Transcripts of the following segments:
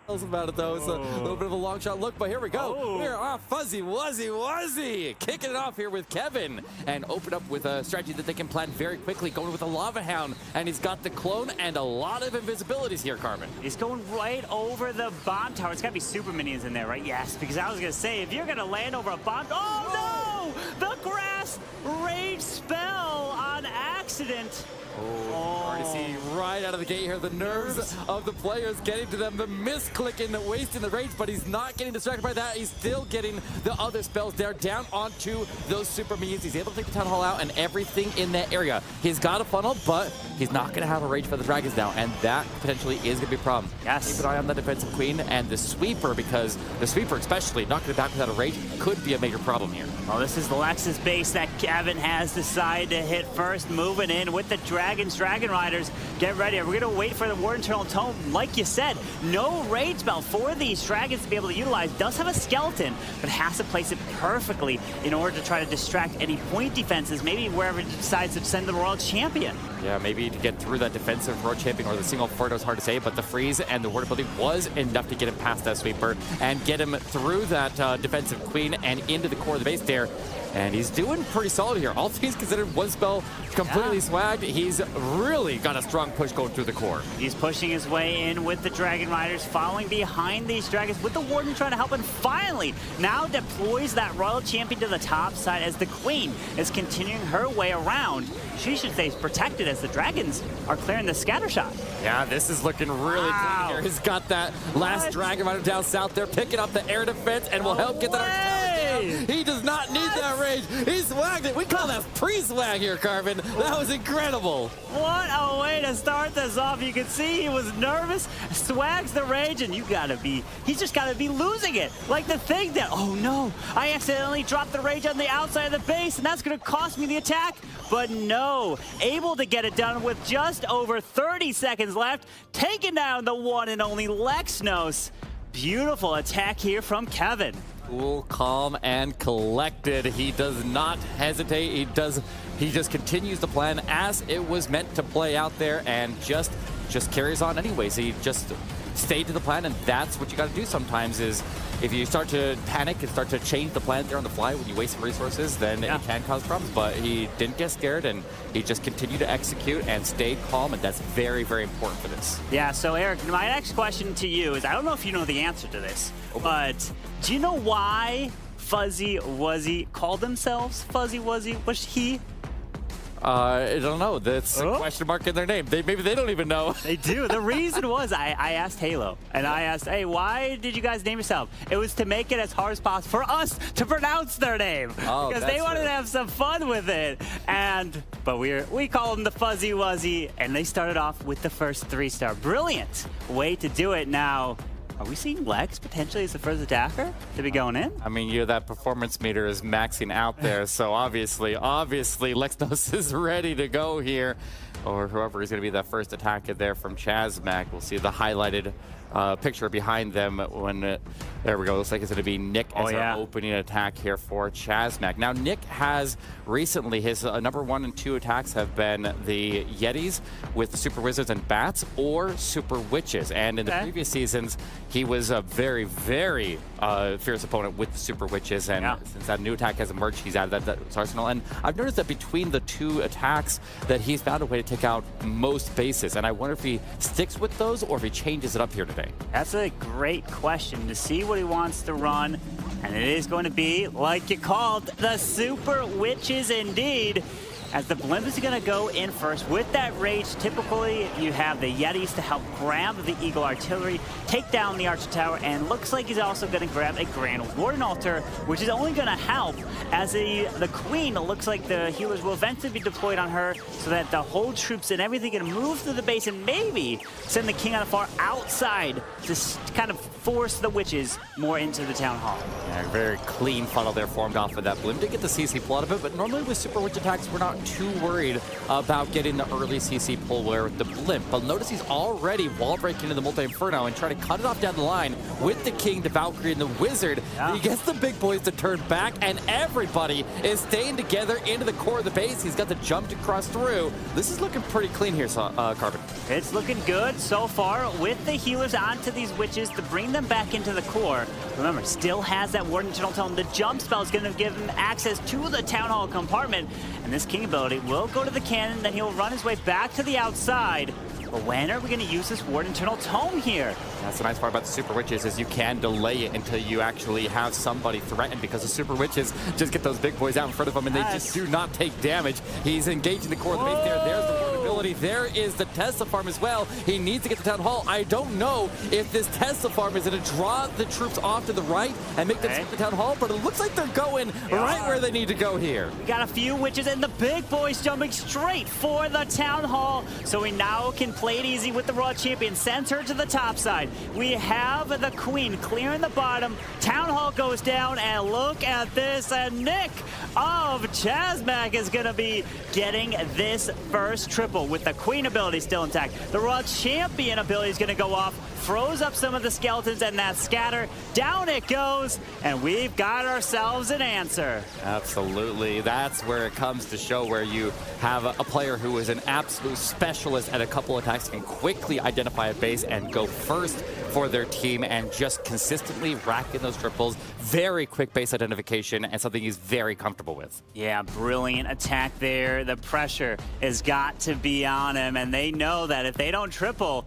about it though. It's a little bit of a long shot look, but here we go. We're off. Fuzzy Wuzzy kicking it off here with Kevin and open up with a strategy that they can plan very quickly, going with a Lava Hound, and he's got the clone and a lot of invisibilities here, Carmen. He's going right over the bomb tower. It's got to be super minions in there, right? Yes, because I was going to say, if you're going to land over a bomb... Oh, no! The grass rage spell on accident. Hard to see right out of the gate here. The nerves of the players getting to them. The misclicking, the wasting the rage, but he's not getting distracted by that. He's still getting the other spells there down onto those super minions. He's able to take the Town Hall out and everything in that area. He's got a funnel, but he's not going to have a rage for the dragons now, and that potentially is going to be a problem. Yes. Keep an eye on the defensive queen and the sweeper, because the sweeper, especially knocking it back without a rage, could be a major problem here. Well, this is the Lexus base that Kevin has decided to hit first, moving in with the Dragons. Dragon Riders, get ready. We're going to wait for the War Internal Tome. Like you said, no rage spell for these dragons to be able to utilize. Does have a skeleton, but has to place it perfectly in order to try to distract any point defenses, maybe wherever it decides to send the Royal Champion. Yeah, maybe to get through that defensive Royal Champion or the single fort, it was hard to say, but the freeze and the ward ability was enough to get him past that sweeper and get him through that defensive queen and into the core of the base there. And he's doing pretty solid here. All things considered, one spell completely swagged. He's really got a strong push going through the core. He's pushing his way in with the Dragon Riders, following behind these dragons with the Warden trying to help, and finally now deploys that Royal Champion to the top side as the Queen is continuing her way around. She should stay protected as the dragons are clearing the scatter shot. Yeah, this is looking really clean here. He's got that last Dragon Rider down south there, picking up the air defense and will help get that. He does not need that rage. He swagged it. We call that pre-swag here, Carvin. That was incredible. What a way to start this off. You can see he was nervous, swags the rage, and he's just got to be losing it. Like the thing that, oh no, I accidentally dropped the rage on the outside of the base, and that's going to cost me the attack. But no, able to get it done with just over 30 seconds left, taking down the one and only Lexnos. Beautiful attack here from Kevin. Cool, calm, and collected. He does not hesitate. He just continues the plan as it was meant to play out there, and just carries on anyways. He just stayed to the plan, and that's what you got to do sometimes. Is if you start to panic and start to change the plan there on the fly when you waste some resources, then it can cause problems. But he didn't get scared, and he just continued to execute and stay calm, and that's very, very important for this. Yeah, so Eric, my next question to you is, I don't know if you know the answer to this, but do you know why Fuzzy Wuzzy called themselves Fuzzy Wuzzy? Was he? I don't know. That's a question mark in their name. Maybe they don't even know. They do. The reason was I asked Halo, and I asked, hey, why did you guys name yourself? It was to make it as hard as possible for us to pronounce their name, because they wanted to have some fun with it. But we call them the Fuzzy Wuzzy, and they started off with the first 3-star. Brilliant way to do it. Now, are we seeing Lex potentially as the first attacker to be going in? I mean, that performance meter is maxing out there, so obviously, Lexnos is ready to go here. Or whoever is going to be that first attacker there from Chazmac. We'll see the highlighted picture behind them when there we go. Looks like it's going to be Nick as our opening attack here for Chazmac. Now, Nick has recently, his number 1 and 2 attacks have been the Yetis with the Super Wizards and Bats, or Super Witches. And in the previous seasons, he was a very, very fierce opponent with the Super Witches. And since that new attack has emerged, he's added that to his arsenal. And I've noticed that between the 2 attacks, that he's found a way to take out most bases. And I wonder if he sticks with those or if he changes it up here today. That's a great question to see what he wants to run. And it is going to be, like you called, the Super Witches indeed. As the Blimp is going to go in first with that rage. Typically, you have the Yetis to help grab the Eagle Artillery, take down the Archer Tower, and looks like he's also going to grab a Grand Warden Altar, which is only going to help as the Queen. It looks like the healers will eventually be deployed on her so that the whole troops and everything can move through the base and maybe send the King on the far outside to kind of force the Witches more into the Town Hall. Yeah, very clean funnel there formed off of that Blimp. Did get the CC pull out of it, but normally with Super Witch attacks, we're not too worried about getting the early CC pull where with the blimp. But notice he's already wall breaking into the multi-inferno and trying to cut it off down the line with the King, the Valkyrie, and the Wizard. Yeah. He gets the big boys to turn back, and everybody is staying together into the core of the base. He's got the jump to cross through. This is looking pretty clean here, Carbon. It's looking good so far with the healers onto these witches to bring them back into the core. Remember, still has that Ward Internal Tone. The jump spell is going to give him access to the Town Hall compartment. And this King ability will go to the cannon, then he'll run his way back to the outside. But when are we going to use this Ward Internal Tome here? That's the nice part about the Super Witches is you can delay it until you actually have somebody threatened, because the Super Witches just get those big boys out in front of them and they just do not take damage. He's engaging the core of the base there. There's the ability. There is the Tesla farm as well. He needs to get the Town Hall. I don't know if this Tesla farm is going to draw the troops off to the right and make them skip the Town Hall, but it looks like they're going right where they need to go here. We got a few witches and the big boys jumping straight for the Town Hall. So we now can play it easy with the Raw Champion. Sends her to the top side. We have the Queen clearing the bottom. Town Hall goes down, and look at this. And Nick of Chazmac is going to be getting this first triple with the Queen ability still intact. The Raw Champion ability is going to go off, froze up some of the skeletons, and that scatter. Down it goes, and we've got ourselves an answer. Absolutely. That's where it comes to show where you have a player who is an absolute specialist at a couple attacks, can quickly identify a base and go first for their team and just consistently rack in those triples. Very quick base identification and something he's very comfortable with. Yeah, brilliant attack there. The pressure has got to be on him, and they know that if they don't triple,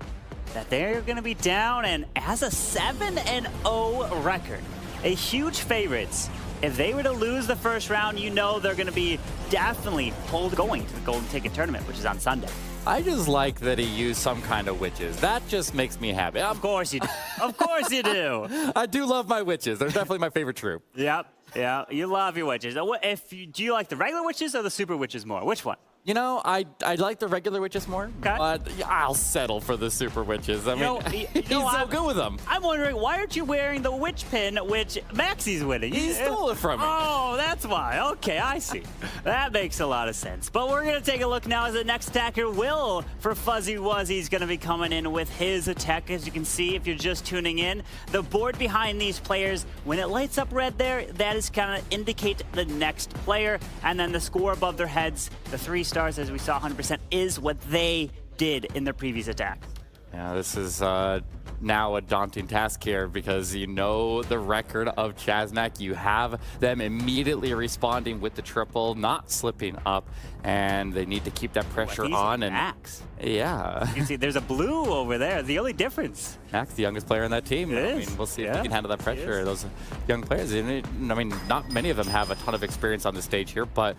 that they're going to be down, and has a 7-0 record. A huge favorites. If they were to lose the first round, you know they're going to be definitely going to the Golden Ticket Tournament, which is on Sunday. I just like that he used some kind of witches. That just makes me happy. Of course you do. Of course you do. I do love my witches. They're definitely my favorite troop. Yep. Yeah, you love your witches. Do you like the regular witches or the super witches more? Which one? You know, I like the regular witches more, okay, but I'll settle for the super witches. I mean, he's so good with them. I'm wondering, why aren't you wearing the witch pin, which Maxi's winning? He stole it from me. Oh, that's why. Okay, I see. That makes a lot of sense. But we're going to take a look now as the next attacker, Will, for Fuzzy Wuzzy's going to be coming in with his attack. As you can see, if you're just tuning in, the board behind these players, when it lights up red there, that is kind of indicate the next player. And then the score above their heads, the 3 stars, as we saw 100%, is what they did in their previous attack. Yeah, this is now a daunting task here because you know the record of Chazmac. You have them immediately responding with the triple, not slipping up, and they need to keep that pressure on. And Max. Yeah. You can see there's a blue over there. The only difference. Max, the youngest player on that team. It I is. mean, we'll see if they can handle that pressure. Those young players. I mean, not many of them have a ton of experience on the stage here, but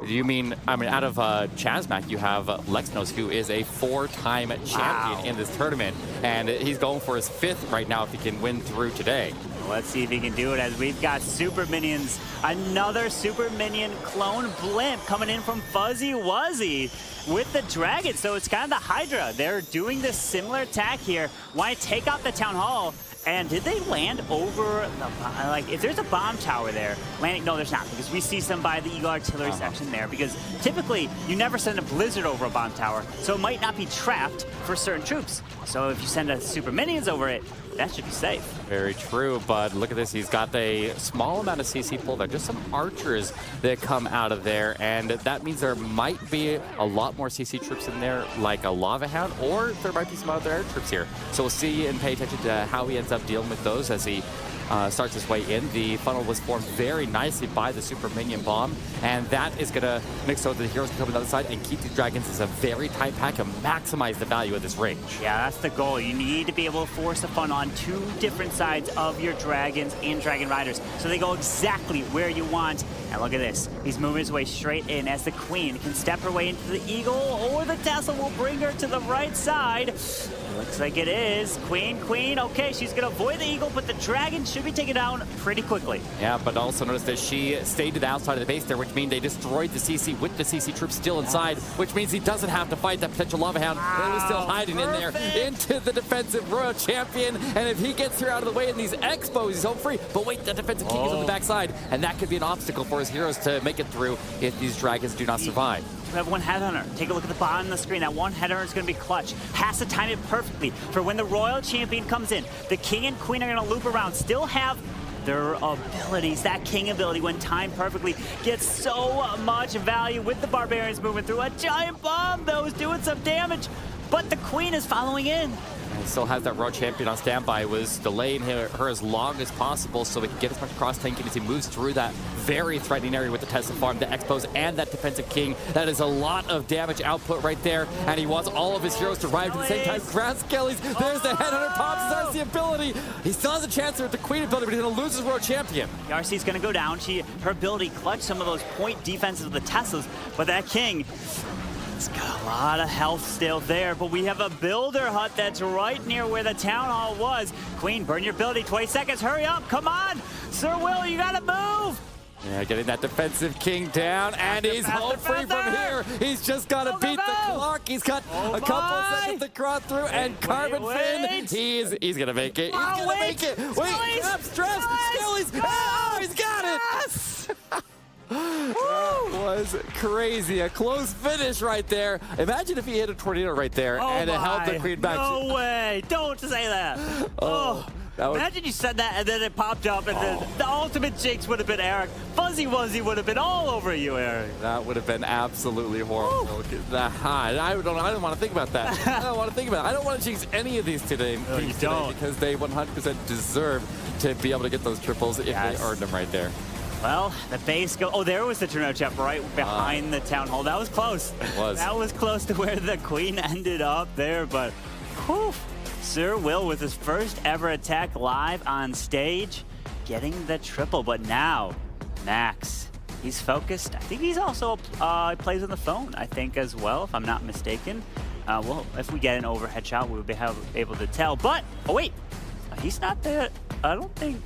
you mean, I mean, out of Chazmac, you have Lexnos, who is a 4-time champion in this tournament, and he's going for his 5th right now if he can win through today. Let's see if he can do it, as we've got Super Minions. Another Super Minion clone blimp coming in from Fuzzy Wuzzy with the Dragon. So it's kind of the Hydra. They're doing this similar attack here. Want to take out the Town Hall. And did they land over the, like, if there's a bomb tower there, landing, no, there's not, because we see some by the Eagle Artillery section there, because typically you never send a blizzard over a bomb tower, so it might not be trapped for certain troops. So if you send a Super Minions over it, that should be safe. Very true, but look at this. He's got a small amount of CC pull there, just some archers that come out of there, and that means there might be a lot more CC troops in there, like a Lava Hound, or there might be some other air troops here. So we'll see and pay attention to how he ends up dealing with those as he starts his way in. The funnel was formed very nicely by the Super Minion Bomb, and that is going to mix so that the heroes can come on the other side and keep these dragons as a very tight pack and maximize the value of this range. Yeah, that's the goal. You need to be able to force a funnel on 2 different sides of your dragons and dragon riders, so they go exactly where you want. And look at this. He's moving his way straight in as the Queen can step her way into the Eagle, or the Tesla will bring her to the right side. Looks like it is. Queen. Okay, she's going to avoid the Eagle, but the Dragon should be taken down pretty quickly. Yeah, but also notice that she stayed to the outside of the base there, which means they destroyed the CC with the CC troops still inside, which means he doesn't have to fight that potential Lava Hound. Wow, it was still hiding in there into the defensive Royal Champion, and if he gets her out of the way in these expos, he's home free. But wait, the defensive King is on the backside, and that could be an obstacle for his heroes to make it through if these dragons do not survive. We have one headhunter. Take a look at the bottom of the screen. That one headhunter is going to be clutch. Has to time it perfectly for when the royal champion comes in. The king and queen are going to loop around. Still have their abilities. That king ability, when timed perfectly, gets so much value with the barbarians moving through. A giant bomb, though, is doing some damage, but the queen is following in. He still has that royal champion on standby. Was delaying her as long as possible so he can get as much cross tanking as he moves through that very threatening area with the Tesla farm, the expos, and that defensive king. That is a lot of damage output right there, and he wants all of his heroes to arrive at the same time. Grass Kellys, there's the headhunter pops, there's the ability. He still has a chance there with the queen ability, but he's going to lose his royal champion. RC is going to go down. Her ability clutched some of those point defenses of the Teslas, but that king, it's got a lot of health still there, but we have a builder hut that's right near where the town hall was. Queen, burn your ability, 20 seconds, hurry up, come on! Sir Will, you gotta move! Yeah, getting that defensive king down, and he's home free from here. He's just got to beat the clock. He's got a couple of seconds to crawl through, and Carbon Finn, he's going to make it. He's going to make it. Wait, stress, Skelly's. Oh, he's got it. Yes! That was crazy. A close finish right there. Imagine if he hit a tornado right there and it held the queen back. No way. Don't say that. Imagine you said that and then it popped up and then the ultimate jinx would have been Eric. Fuzzy Wuzzy would have been all over you, Eric. That would have been absolutely horrible. I don't want to think about that. I don't want to think about it. I don't want to jinx any of these today, because they 100% deserve to be able to get those triples if they earned them right there. Well, the base go. Oh, there was the Turnip chef right behind the town hall. That was close. It was. That was close to where the queen ended up there, but whew. Sir Will with his first ever attack live on stage, getting the triple. But now, Max, he's focused. I think he's also plays on the phone, I think, as well, if I'm not mistaken. Well, if we get an overhead shot, we'll be able to tell. But, oh wait, he's not there. I don't think.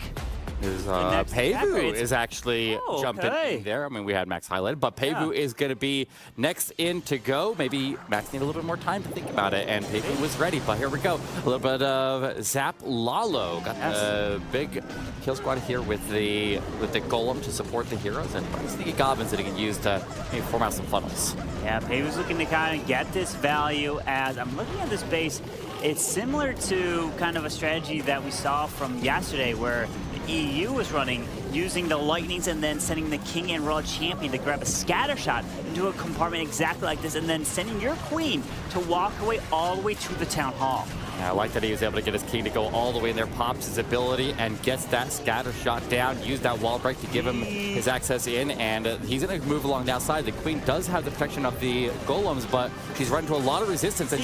Payvu is actually jumping in there. I mean, we had Max highlighted, but Payvu is going to be next in to go. Maybe Max need a little bit more time to think about it, and Payvu was ready. But here we go. A little bit of Zap Lalo. Got the big kill squad here with the golem to support the heroes, and sneaky goblins that he can use to maybe form out some funnels. Yeah, Payvu's looking to kind of get this value. As I'm looking at this base, it's similar to kind of a strategy that we saw from yesterday where the EU was running, using the lightnings and then sending the king and royal champion to grab a scatter shot into a compartment exactly like this, and then sending your queen to walk away all the way to the town hall. Yeah, I like that he was able to get his king to go all the way in there, pops his ability, and gets that scatter shot down, use that wall break to give him his access in, and he's going to move along the outside. The queen does have the protection of the golems, but she's run into a lot of resistance. And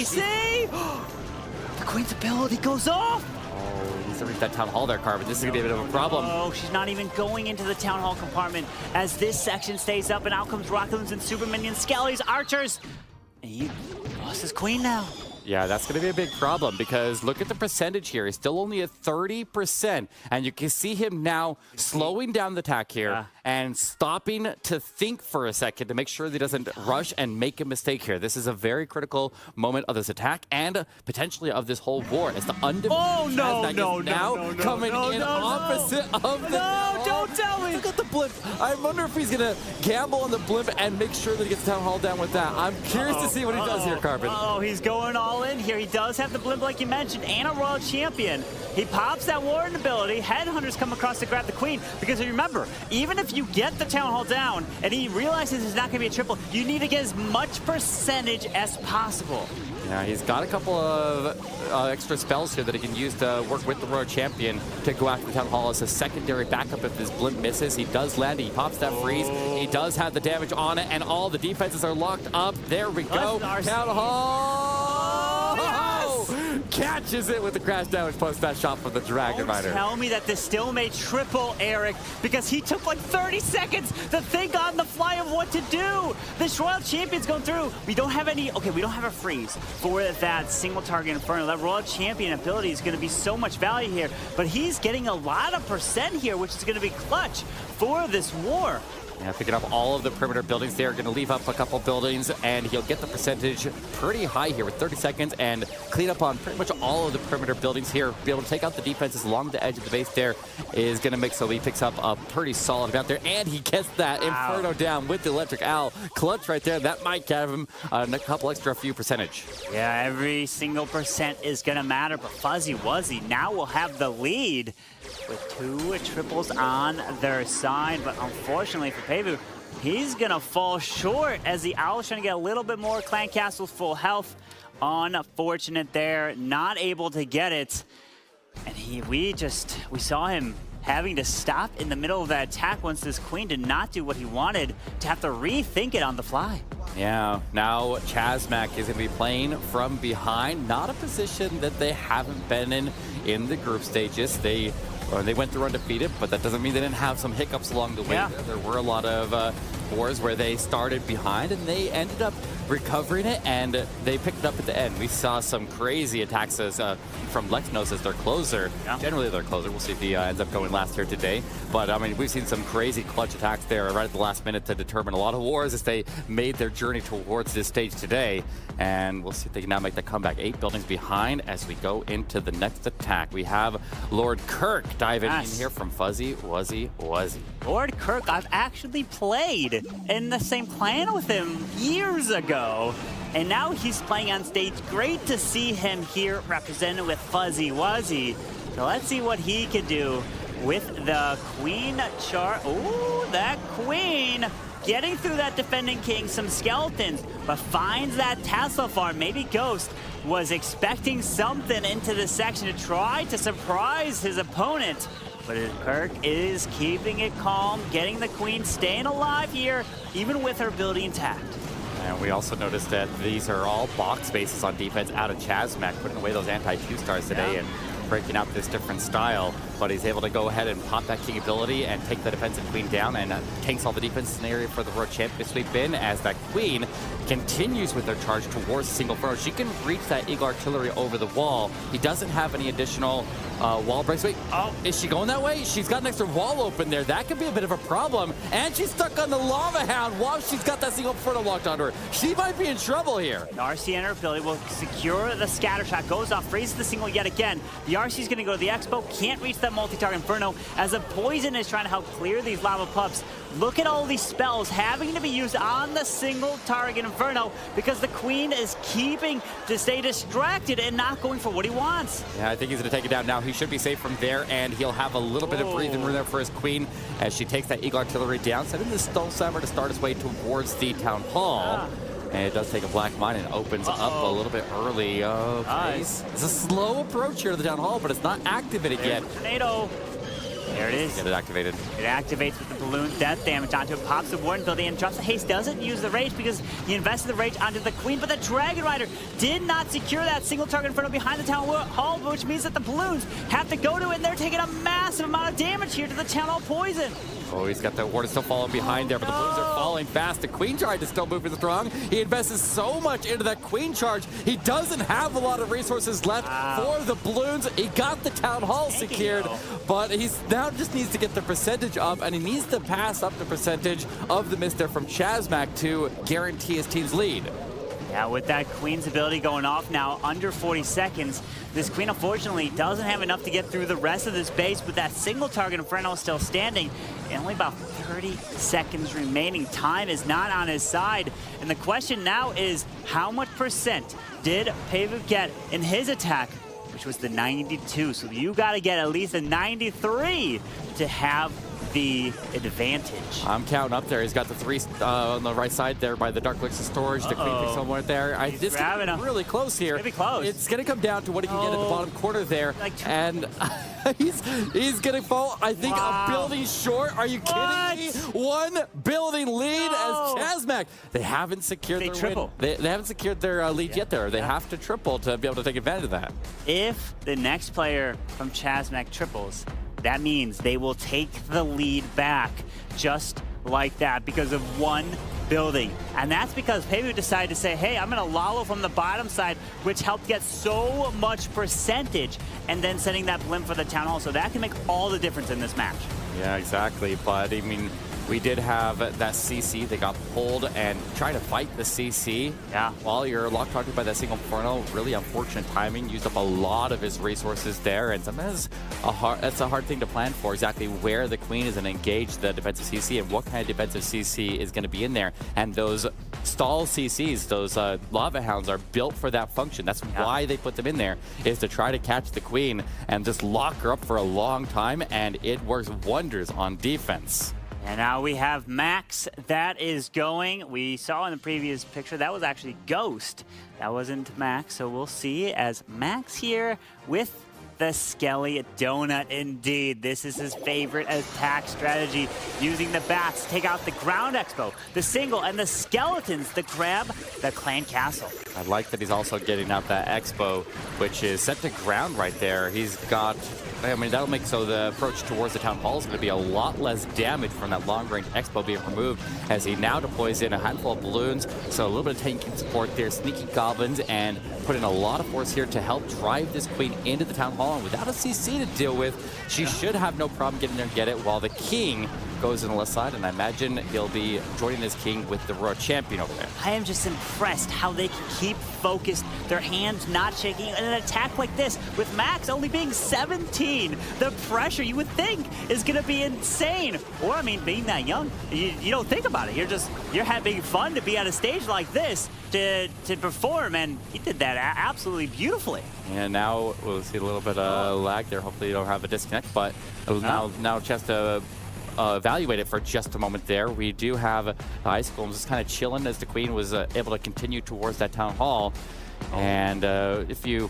the queen's ability goes off! Oh, needs to reach that town hall there, Carbon. This is going to be a bit of a problem. Oh, she's not even going into the town hall compartment as this section stays up, and out comes Rockloons and Super Minions, Skellies, Archers. And he lost his queen now. Yeah, that's going to be a big problem because look at the percentage here. He's still only at 30%. And you can see him now slowing down the attack here and stopping to think for a second to make sure that he doesn't rush and make a mistake here. This is a very critical moment of this attack and potentially of this whole war. As the undefeated coming in opposite of the... No, don't tell me! Look at the blimp. I wonder if he's going to gamble on the blimp and make sure that he gets Town Hall down with that. I'm curious to see what he does here, Carbon. Oh, he's going all in here. He does have the blimp like you mentioned and a royal champion. He pops that warden ability. Headhunters come across to grab the queen because remember, even if you get the town hall down and he realizes it's not going to be a triple, you need to get as much percentage as possible. Yeah, he's got a couple of extra spells here that he can use to work with the royal champion to go after the town hall as a secondary backup if his blimp misses. He does land, he pops that freeze. He does have the damage on it, and all the defenses are locked up. There we go. Town hall! Catches it with the crash damage plus that shot from the Dragon Rider. Tell me that this still may triple Eric because he took like 30 seconds to think on the fly of what to do. This Royal Champion's going through. We don't have any, we don't have a freeze for that single target Inferno. That Royal Champion ability is going to be so much value here, but he's getting a lot of percent here, which is going to be clutch for this war. Yeah, picking up all of the perimeter buildings there. Going to leave up a couple buildings, and he'll get the percentage pretty high here with 30 seconds and clean up on pretty much all of the perimeter buildings here. Be able to take out the defenses along the edge of the base there is going to make so he picks up a pretty solid amount there, and he gets that Inferno down with the Electric Owl. Clutch right there. That might give him a couple extra few percentage. Yeah, every single percent is going to matter, but Fuzzy Wuzzy now will have the lead with 2 triples on their side, but unfortunately for Paybu, he's gonna fall short as the Owl's trying to get a little bit more. Clan Castle's full health. Unfortunate there, not able to get it. And we saw him having to stop in the middle of that attack once this Queen did not do what he wanted, to have to rethink it on the fly. Yeah, now Chazmac is going to be playing from behind. Not a position that they haven't been in the group stages. They went through undefeated, but that doesn't mean they didn't have some hiccups along the way. Yeah. There were a lot of wars where they started behind and they ended up recovering it, and they picked it up at the end. We saw some crazy attacks from Lexnos as their closer. Yeah. Generally their closer. We'll see if he ends up going last here today. But I mean, we've seen some crazy clutch attacks there right at the last minute to determine a lot of wars as they made their journey towards this stage today. And we'll see if they can now make the comeback. 8 buildings behind as we go into the next attack. We have Lord Kirk diving in here from Fuzzy Wuzzy Wuzzy. Lord Kirk, I've actually played in the same clan with him years ago, and now he's playing on stage. Great to see him here represented with Fuzzy Wuzzy. So let's see what he can do with the Queen chart. Ooh, that Queen getting through that defending king, some skeletons, but finds that Tesla farm. Maybe Ghost was expecting something into this section to try to surprise his opponent. But Kirk is keeping it calm, getting the Queen, staying alive here, even with her ability intact. And we also noticed that these are all box spaces on defense out of Chazmac, putting away those anti-2 stars today and breaking out this different style. But he's able to go ahead and pop that king ability and take the defensive Queen down, and tanks all the defense in the area for the Royal Champ to sweep in as that Queen continues with their charge towards single furrow. She can reach that Eagle Artillery over the wall. He doesn't have any additional wall breaks. Wait, oh, is she going that way? She's got an extra wall open there. That could be a bit of a problem. And she's stuck on the Lava Hound while she's got that single furrow locked onto her. She might be in trouble here. The RC and her ability will secure the scatter shot. Goes off, freezes the single yet again. The RC's going to go to the Expo. Can't reach that multi-target Inferno as the Poison is trying to help clear these lava pups. Look at all these spells having to be used on the single target Inferno because the Queen is keeping to stay distracted and not going for what he wants. Yeah, I think he's going to take it down now. He should be safe from there, and he'll have a little bit of breathing room there for his Queen as she takes that Eagle Artillery down, sending the Stone Slammer to start his way towards the Town Hall. And it does take a black mine and opens up a little bit early. Okay. It's a slow approach here to the Town Hall, but it's not activated yet. Tornado. There it is. Get it activated. It activates with the balloon death damage onto it, pops the Warden building, and drops the haste. Doesn't use the rage because he invested the rage onto the Queen, but the Dragon Rider did not secure that single target Inferno behind the Town Hall, which means that the balloons have to go to it, and they're taking a massive amount of damage here to the Town Hall Poison. Oh, he's got the Warden still falling behind there, but the balloons are falling fast. The Queen charge is still moving strong. He invested so much into that Queen charge. He doesn't have a lot of resources left for the balloons. He got the Town Hall secured, but he's now just needs to get the percentage up, and he needs to pass up the percentage of the miss there from Chazmac to guarantee his team's lead. Yeah, with that Queen's ability going off now, under 40 seconds, this Queen unfortunately doesn't have enough to get through the rest of this base, but that single target Inferno is still standing, and only about 30 seconds remaining. Time is not on his side, and the question now is, how much percent did Payvu get in his attack, which was the 92, so you got to get at least a 93 to have the advantage. I'm counting up there. He's got the 3 on the right side there by the Dark Elixir storage. The Queen somewhere there. This is really close here. It's gonna be close. It's going to come down to what he can get at the bottom corner there. And he's going to fall, I think, a building short. Are you kidding me? 1 building lead as Chazmac. They haven't secured their win. They haven't secured their lead yet there. They have to triple to be able to take advantage of that. If the next player from Chazmac triples, that means they will take the lead back just like that because of 1 building. And that's because Payvu decided to say, hey, I'm going to lollo from the bottom side, which helped get so much percentage, and then sending that blimp for the Town Hall. So that can make all the difference in this match. Yeah, exactly. But, I mean, we did have that CC. They got pulled and tried to fight the CC. Yeah. While you're locked targeted by that single Inferno, really unfortunate timing. Used up a lot of his resources there, and sometimes that's a hard thing to plan for, exactly where the Queen is going to engage the defensive CC and what kind of defensive CC is going to be in there. And those stall CCs, those Lava Hounds, are built for that function. That's why they put them in there, is to try to catch the Queen and just lock her up for a long time, and it works wonders on defense. And now we have Max that is going. We saw in the previous picture that was actually Ghost. That wasn't Max, so we'll see as Max here with the Skelly Donut. Indeed, this is his favorite attack strategy, using the bats to take out the ground expo, the single, and the skeletons to grab the clan castle. I like that he's also getting out that expo, which is set to ground right there. He's got, I mean, that'll make so the approach towards the town hall is going to be a lot less damage from that long-range expo being removed, as he now deploys in a handful of balloons. So a little bit of tanking support there, sneaky goblins, and put in a lot of force here to help drive this Queen into the town hall. And without a CC to deal with, she should have no problem getting there and get it, while the King goes in the left side, and I imagine he'll be joining this King with the Royal Champion over there. I am just impressed how they can keep focused, their hands not shaking, and an attack like this with Max only being 17. The pressure, you would think, is going to be insane. Or, I mean, being that young, you don't think about it. You're having fun to be on a stage like this to perform, and he did that absolutely beautifully. And now we'll see a little bit of lag there. Hopefully you don't have a disconnect, but now chance to evaluate it for just a moment there. We do have Icicle just kind of chilling as the Queen was able to continue towards that town hall. And if you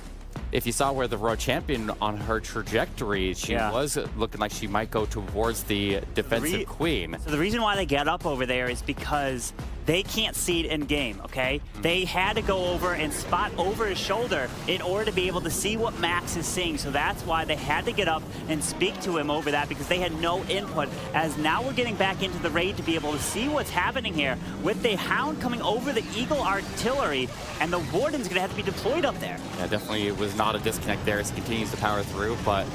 saw where the Royal Champion on her trajectory, she was looking like she might go towards the defensive Queen. So the reason why they get up over there is because they can't see it in game, okay? They had to go over and spot over his shoulder in order to be able to see what Max is seeing. So that's why they had to get up and speak to him over that, because they had no input. As now we're getting back into the raid to be able to see what's happening here with the Hound coming over the Eagle artillery, and the Warden's gonna have to be deployed up there. Yeah, definitely was not a disconnect there as he continues to power through, but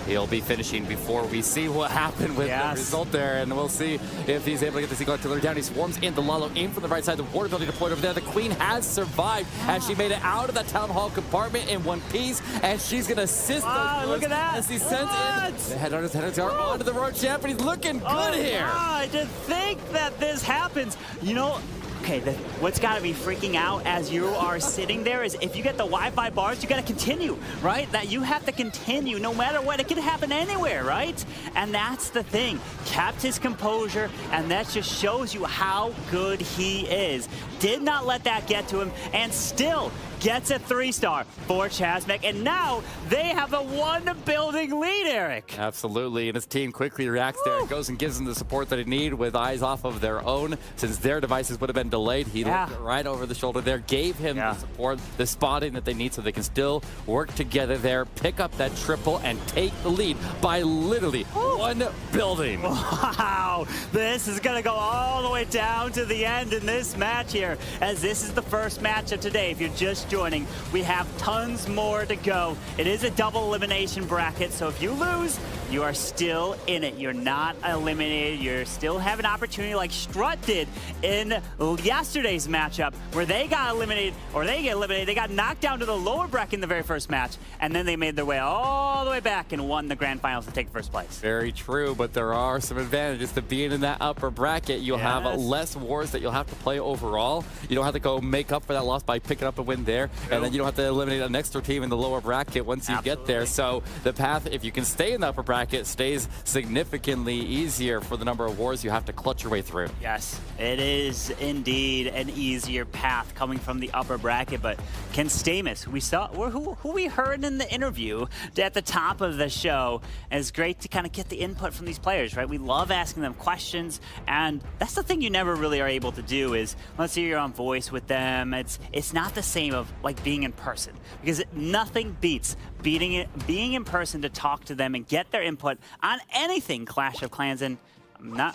he'll be finishing before we see what happened with the result there, and we'll see if he's able to get the Eagle artillery down. He swarms into Lalo, in from the right side. The Warden building deployed over there. The Queen has survived as she made it out of that town hall compartment in one piece, and she's going to assist those look at that. as he sends in the head onto the Royal Champion. He's looking good here. To think that this happens, you know. Okay, what's got to be freaking out as you are sitting there is if you get the Wi-Fi bars, you got to continue, right? That you have to continue no matter what. It can happen anywhere, right? And that's the thing. Kept his composure, and that just shows you how good he is. Did not let that get to him, and still gets a 3-star for Chazmek, and now they have a 1-building lead, Eric. Absolutely, and his team quickly reacts there and goes and gives them the support that they need with eyes off of their own. Since their devices would have been delayed, he looked right over the shoulder there, gave him the support, the spotting that they need so they can still work together there, pick up that triple, and take the lead by literally 1 building. Wow, this is going to go all the way down to the end in this match here, as this is the first match of today. If you're just joining, we have tons more to go. It is a double elimination bracket, so if you lose, you are still in it. You're not eliminated. You still have an opportunity like Strut did in yesterday's matchup, where they got eliminated, or they get eliminated. They got knocked down to the lower bracket in the very first match, and then they made their way all the way back and won the grand finals to take first place. Very true, but there are some advantages to being in that upper bracket. You'll have less wars that you'll have to play overall. You don't have to go make up for that loss by picking up a win there, and then you don't have to eliminate an extra team in the lower bracket once you get there. So the path, if you can stay in the upper bracket, stays significantly easier for the number of wars you have to clutch your way through. Yes, it is indeed an easier path coming from the upper bracket, but Ken Stamus, we saw who we heard in the interview at the top of the show, and it's great to kind of get the input from these players, right? We love asking them questions, and that's the thing you never really are able to do is, let's say you're on voice with them, it's not the same of like being in person, because nothing beats being in person to talk to them and get their input on anything Clash of Clans. And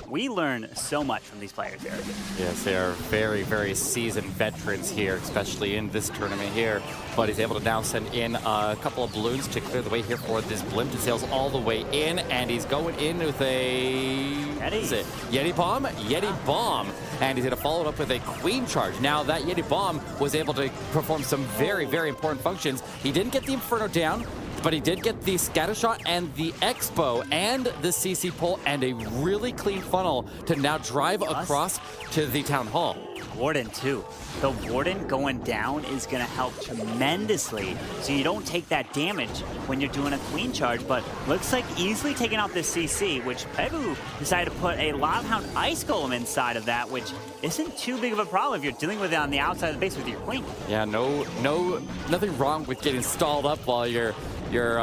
we learn so much from these players here. Yes, they are very, very seasoned veterans here, especially in this tournament here. But he's able to now send in a couple of balloons to clear the way here for this blimp. It sails all the way in, and he's going in with a Yeti bomb? Yeti bomb. And he's going to follow it up with a queen charge. Now, that Yeti bomb was able to perform some very, very important functions. He didn't get the Inferno down, but he did get the scatter shot and the expo and the CC pole and a really clean funnel to now drive across to the town hall. Warden too. The Warden going down is going to help tremendously, so you don't take that damage when you're doing a queen charge, but looks like easily taking out this CC, which Pegu decided to put a Loudhound Ice Golem inside of that, which isn't too big of a problem if you're dealing with it on the outside of the base with your queen. Yeah, nothing wrong with getting stalled up while you're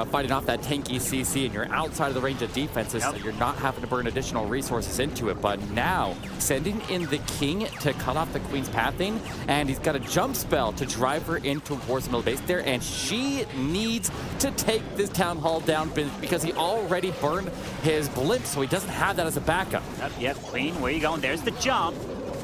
fighting off that tanky CC and you're outside of the range of defenses, so you're not having to burn additional resources into it. But now, sending in the king to cut off the queen's pathing, and he's got a jump spell to drive her in towards the middle base there, and she needs to take this town hall down because he already burned his blimp, so he doesn't have that as a backup. Yep, queen, where are you going? There's the jump.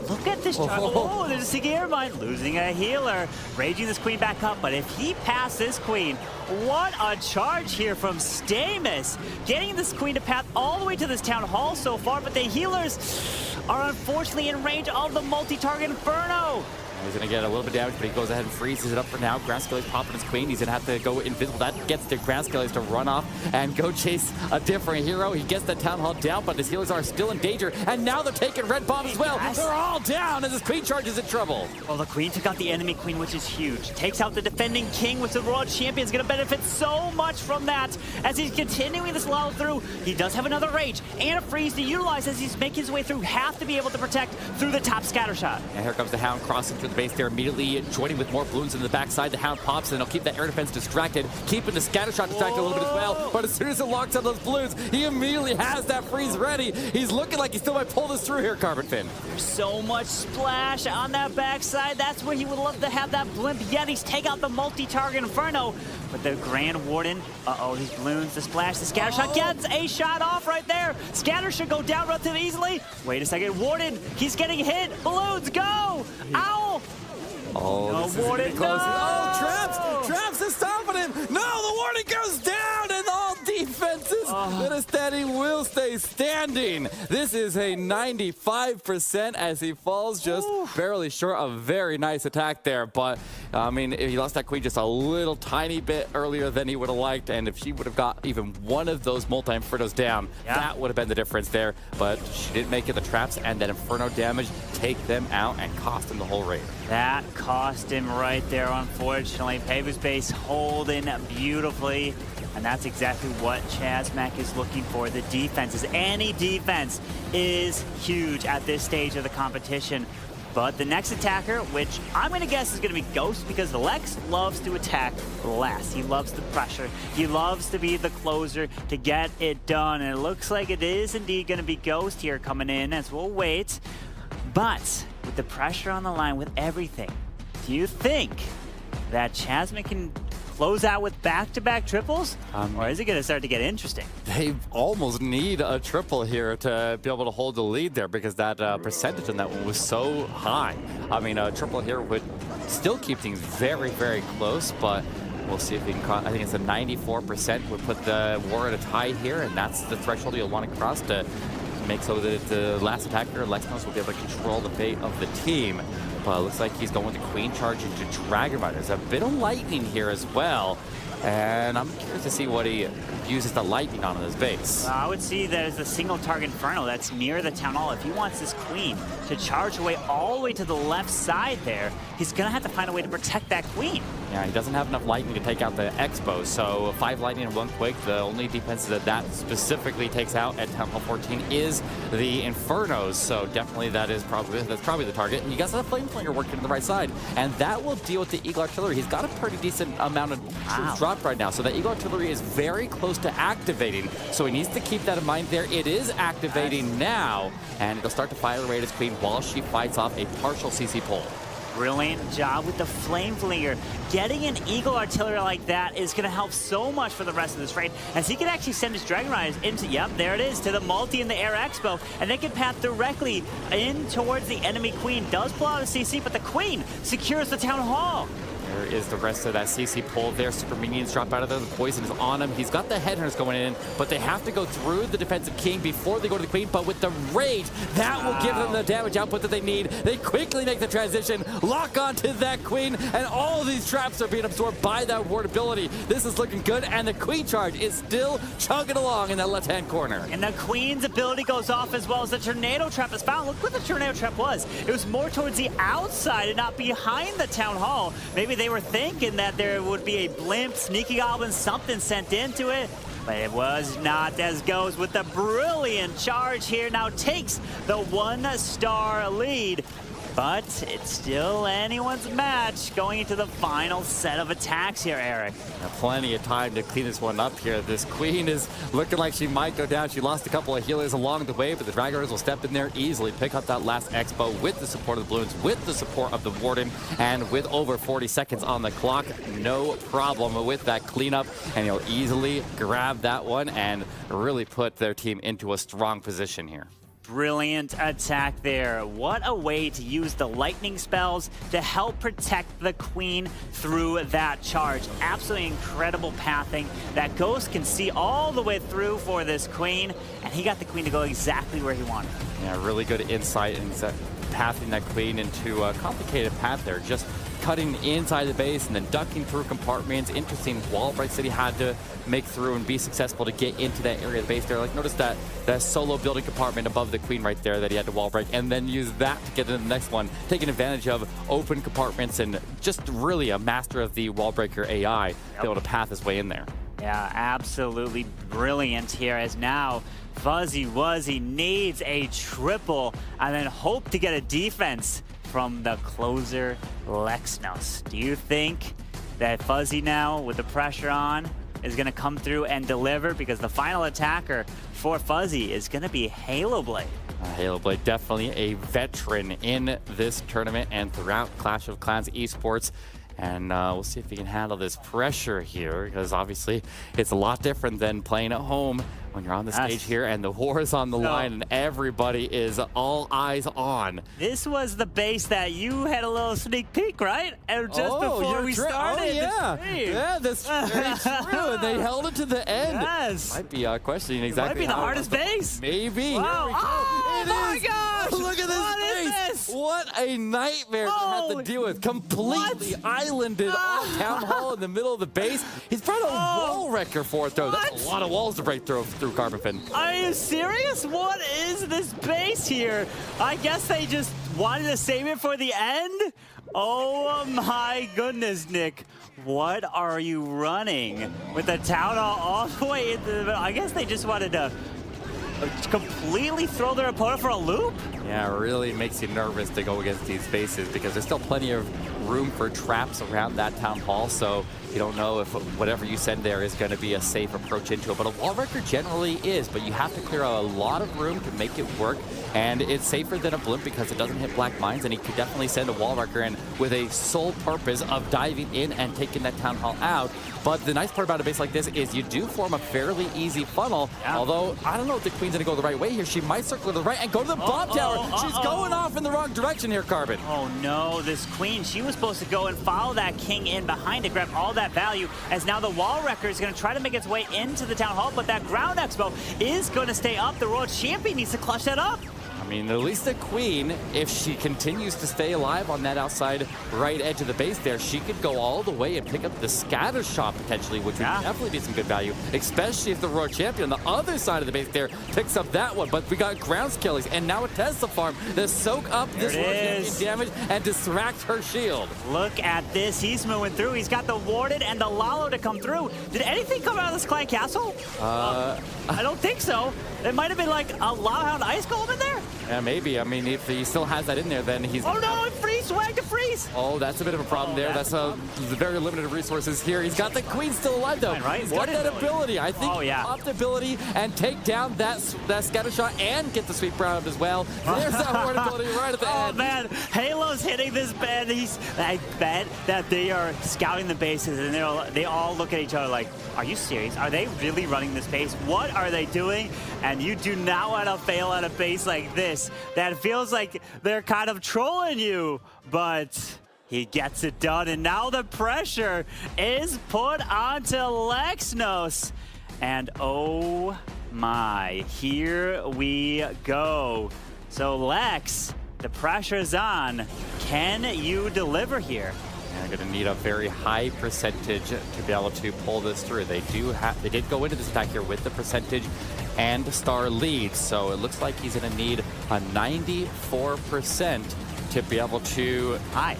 Look at this charge. Oh, there's a Sticky Airmine losing a healer. Raging this queen back up, but if he passes queen, what a charge here from Stamus. Getting this queen to path all the way to this town hall so far, but the healers are unfortunately in range of the multi-target Inferno. He's going to get a little bit damage, but he goes ahead and freezes it up for now. Ground Skelly's popping his queen. He's going to have to go invisible. That gets the Ground Skellies to run off and go chase a different hero. He gets the Town Hall down, but his healers are still in danger. And now they're taking Red Bomb as well. They're all down as his queen charge is in trouble. Well, the queen took out the enemy queen, which is huge. Takes out the defending king, which the World Champion is going to benefit so much from that. As he's continuing this lull through, he does have another rage and a freeze to utilize as he's making his way through. Have to be able to protect through the top scatter shot. And here comes the Hound crossing through the base there, immediately joining with more balloons in the backside. The Hound pops, and they'll keep that air defense distracted, keeping the scatter shot distracted a little bit as well. But as soon as it locks on those balloons, he immediately has that freeze ready. He's looking like he still might pull this through here, Carbon Fin. There's so much splash on that backside. That's where he would love to have that blimp Yetis take out the multi-target Inferno. But the Grand Warden, these balloons, the splash, the scatter shot gets a shot off right there. Scatter should go down relatively easily. Wait a second, Warden, he's getting hit. Balloons, go! Ow! Oh, no, this is Warden, close. no! Oh, Traps is stopping him. No, the Warden goes down, and all defenses that are standing will stay standing. This is a 95% as he falls just barely short. A very nice attack there, but I mean, if he lost that queen just a little tiny bit earlier than he would have liked, and if she would have got even one of those multi-infernos down, that would have been the difference there. But she didn't make it. The traps and that inferno damage take them out and cost him the whole raid. That cost him right there, unfortunately. Pegu's base holding beautifully, and that's exactly what ChazMac is looking for. The defenses, any defense is huge at this stage of the competition. But the next attacker, which I'm going to guess is going to be Ghost, because Lex loves to attack last. He loves the pressure. He loves to be the closer to get it done. And it looks like it is indeed going to be Ghost here coming in as we'll wait. But with the pressure on the line, with everything, do you think that ChazMac can close out with back-to-back triples? Or is it going to start to get interesting? They almost need a triple here to be able to hold the lead there, because that percentage on that one was so high. I mean, a triple here would still keep things very, very close, but we'll see if he can. I think it's a 94% would put the war at a tie here, and that's the threshold you'll want to cross to make so that the last attacker, Lexnos, will be able to control the fate of the team. But it looks like he's going with the Queen Charge into Dragon Rider. There's a bit of lightning here as well. And I'm curious to see what he uses the lightning on in his base. I would see that as a single target Inferno that's near the Town Hall. If he wants this Queen to charge away all the way to the left side there, he's going to have to find a way to protect that Queen. Yeah, he doesn't have enough lightning to take out the Expo, so 5 lightning and 1 quake. The only defense that specifically takes out at Town Hall 14 is the Infernos, so definitely that's probably the target. And you guys have a Flameflinger working to the right side, and that will deal with the Eagle Artillery. He's got a pretty decent amount of troops dropped right now, so the Eagle Artillery is very close to activating, so he needs to keep that in mind there. It is activating now, and it'll start to fire away at his Queen while she fights off a partial CC pull. Brilliant job with the Flame Flinger. Getting an Eagle Artillery like that is going to help so much for the rest of this raid, as he can actually send his Dragon Riders into, yep, there it is, to the multi in the Air Expo, and they can path directly in towards the enemy Queen. Does pull out a CC, but the Queen secures the Town Hall. There is the rest of that CC pull there. Super minions drop out of there. The poison is on him. He's got the headhunters going in, but they have to go through the defensive king before they go to the queen. But with the rage, that will give them the damage output that they need. They quickly make the transition, lock onto that queen, and all of these traps are being absorbed by that ward ability. This is looking good, and the queen charge is still chugging along in that left-hand corner. And the queen's ability goes off as well as the tornado trap is found. Look what the tornado trap was. It was more towards the outside and not behind the town hall. Maybe they were thinking that there would be a blimp, sneaky goblin, something sent into it, but it was not, as goes with the brilliant charge here. Now takes the 1-star lead, but it's still anyone's match going into the final set of attacks here, Eric. Now, plenty of time to clean this one up here. This queen is looking like she might go down. She lost a couple of healers along the way, but the Dragoners will step in there easily, pick up that last expo with the support of the balloons, with the support of the warden, and with over 40 seconds on the clock, no problem with that cleanup, and he'll easily grab that one and really put their team into a strong position here. Brilliant attack there. What a way to use the lightning spells to help protect the queen through that charge. Absolutely incredible pathing. That Ghost can see all the way through for this queen, and he got the queen to go exactly where he wanted. Yeah, really good insight in pathing that queen into a complicated path there. Just cutting inside the base and then ducking through compartments. Interesting wall breaks that he had to make through and be successful to get into that area of the base there. Like, notice that solo building compartment above the queen right there that he had to wall break, and then use that to get into the next one, taking advantage of open compartments and just really a master of the wall breaker AI to be able to path his way in there. Yeah, absolutely brilliant here, as now Fuzzy Wuzzy needs a triple and then hope to get a defense from the closer, Lexnos. Do you think that Fuzzy now, with the pressure on, is going to come through and deliver? Because the final attacker for Fuzzy is going to be Halo Blade. Halo Blade, definitely a veteran in this tournament and throughout Clash of Clans esports. And we'll see if he can handle this pressure here, because obviously it's a lot different than playing at home when you're on the stage here and the war is on the line and everybody is all eyes on. This was the base that you had a little sneak peek, right? And just before we started. Oh, yeah. Yeah, that's very true. And they held it to the end. Yes. Might be questioning exactly. Might be the hardest base. Maybe. Wow. Oh, my gosh. Look at this base. What a nightmare to have to deal with. Completely islanded on Town Hall in the middle of the base. He's brought a wall wrecker for it, though. That's a lot of walls to break through Carbonfin. Are you serious? What is this base here? I guess they just wanted to save it for the end? Oh my goodness, Nick. What are you running with the Town Hall all the way into the middle? I guess they just wanted to completely throw their opponent for a loop? Yeah, it really makes you nervous to go against these bases, because there's still plenty of room for traps around that Town Hall, so you don't know if whatever you send there is going to be a safe approach into it. But a wall wrecker generally is, but you have to clear out a lot of room to make it work, and it's safer than a blimp because it doesn't hit black mines, and he could definitely send a wall wrecker in with a sole purpose of diving in and taking that Town Hall out. But the nice part about a base like this is you do form a fairly easy funnel, although I don't know if the queen's going to go the right way here. She might circle to the right and go to the bomb tower. She's going off in the wrong direction here, Carbon. Oh no, this queen, she was supposed to go and follow that king in behind to grab all that value, as now the wall wrecker is going to try to make its way into the Town Hall, but that ground expo is going to stay up. The world champion needs to clutch that up. I mean, at least the queen, if she continues to stay alive on that outside right edge of the base there, she could go all the way and pick up the scatter shot potentially, which would definitely be some good value, especially if the Royal Champion on the other side of the base there picks up that one. But we got ground skillies and now a Tesla farm to soak up this Royal Champion damage and distract her shield. Look at this. He's moving through. He's got the Warden and the Lalo to come through. Did anything come out of this Clan Castle? I don't think so. It might have been like a Lava Hound Ice Golem in there. Yeah, maybe. I mean, if he still has that in there, then he's... Oh no, free swag to free. base? Oh, that's a bit of a problem there. That's a very limited resources here. He's got the queen still alive, though. Right? He's got that ability. I think opt ability and take down that scatter shot and get the sweep round as well. There's that horde ability right at the end. Oh, man. Halo's hitting this bed. I bet that they are scouting the bases, and they all look at each other like, are you serious? Are they really running this base? What are they doing? And you do not want to fail at a base like this. That feels like they're kind of trolling you, but he gets it done. And now the pressure is put onto Lexnos. And oh my, here we go. So Lex, the pressure's on. Can you deliver here? They're going to need a very high percentage to be able to pull this through. They did go into this attack here with the percentage and star lead, so it looks like he's going to need a 94% to be able to tie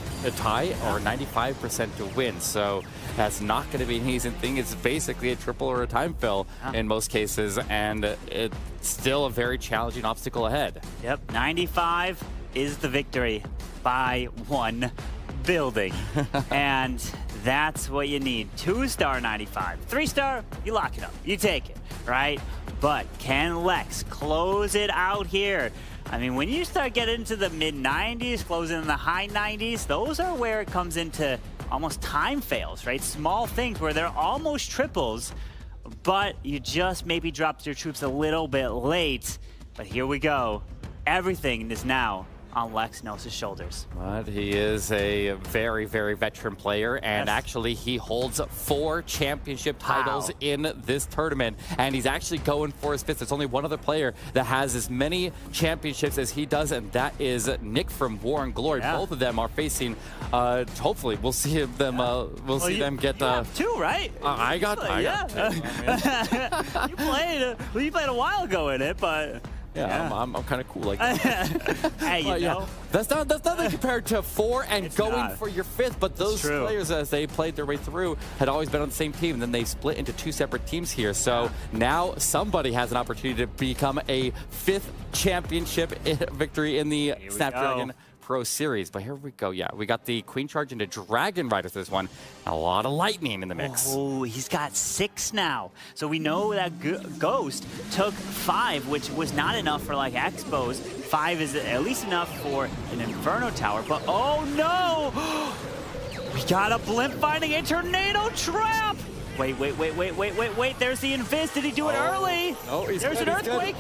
or 95% to win. So that's not going to be an easy thing. It's basically a triple or a time fill in most cases, and it's still a very challenging obstacle ahead. Yep, 95 is the victory by one building. And that's what you need. 2-star 95. 3-star, you lock it up. You take it, right? But can Lex close it out here? I mean, when you start getting into the mid-90s, closing in the high 90s, those are where it comes into almost time fails, right? Small things where they're almost triples, but you just maybe dropped your troops a little bit late. But here we go. Everything is now on Lexnos' shoulders. But he is a very, very veteran player, and actually he holds 4 championship titles in this tournament, and he's actually going for his 5th. There's only one other player that has as many championships as he does, and that is Nick from War and Glory. Both of them are facing, hopefully we'll see them them get 2, right? I got 2. You played a while ago in it, but I'm kind of cool like that. Hey, you know. That's nothing compared to 4 and going for your 5th, but those players, as they played their way through, had always been on the same team, and then they split into 2 separate teams here. So now somebody has an opportunity to become a 5th championship victory in the Snapdragon Pro Series. But here we go. Yeah, we got the Queen Charge into Dragon Riders this one. A lot of lightning in the mix. Oh, he's got 6 now. So we know that Ghost took 5, which was not enough for like Expos. 5 is at least enough for an Inferno Tower. But oh no! We got a blimp finding a tornado trap! Wait. There's the Invis. Did he do it early? Oh, There's an earthquake.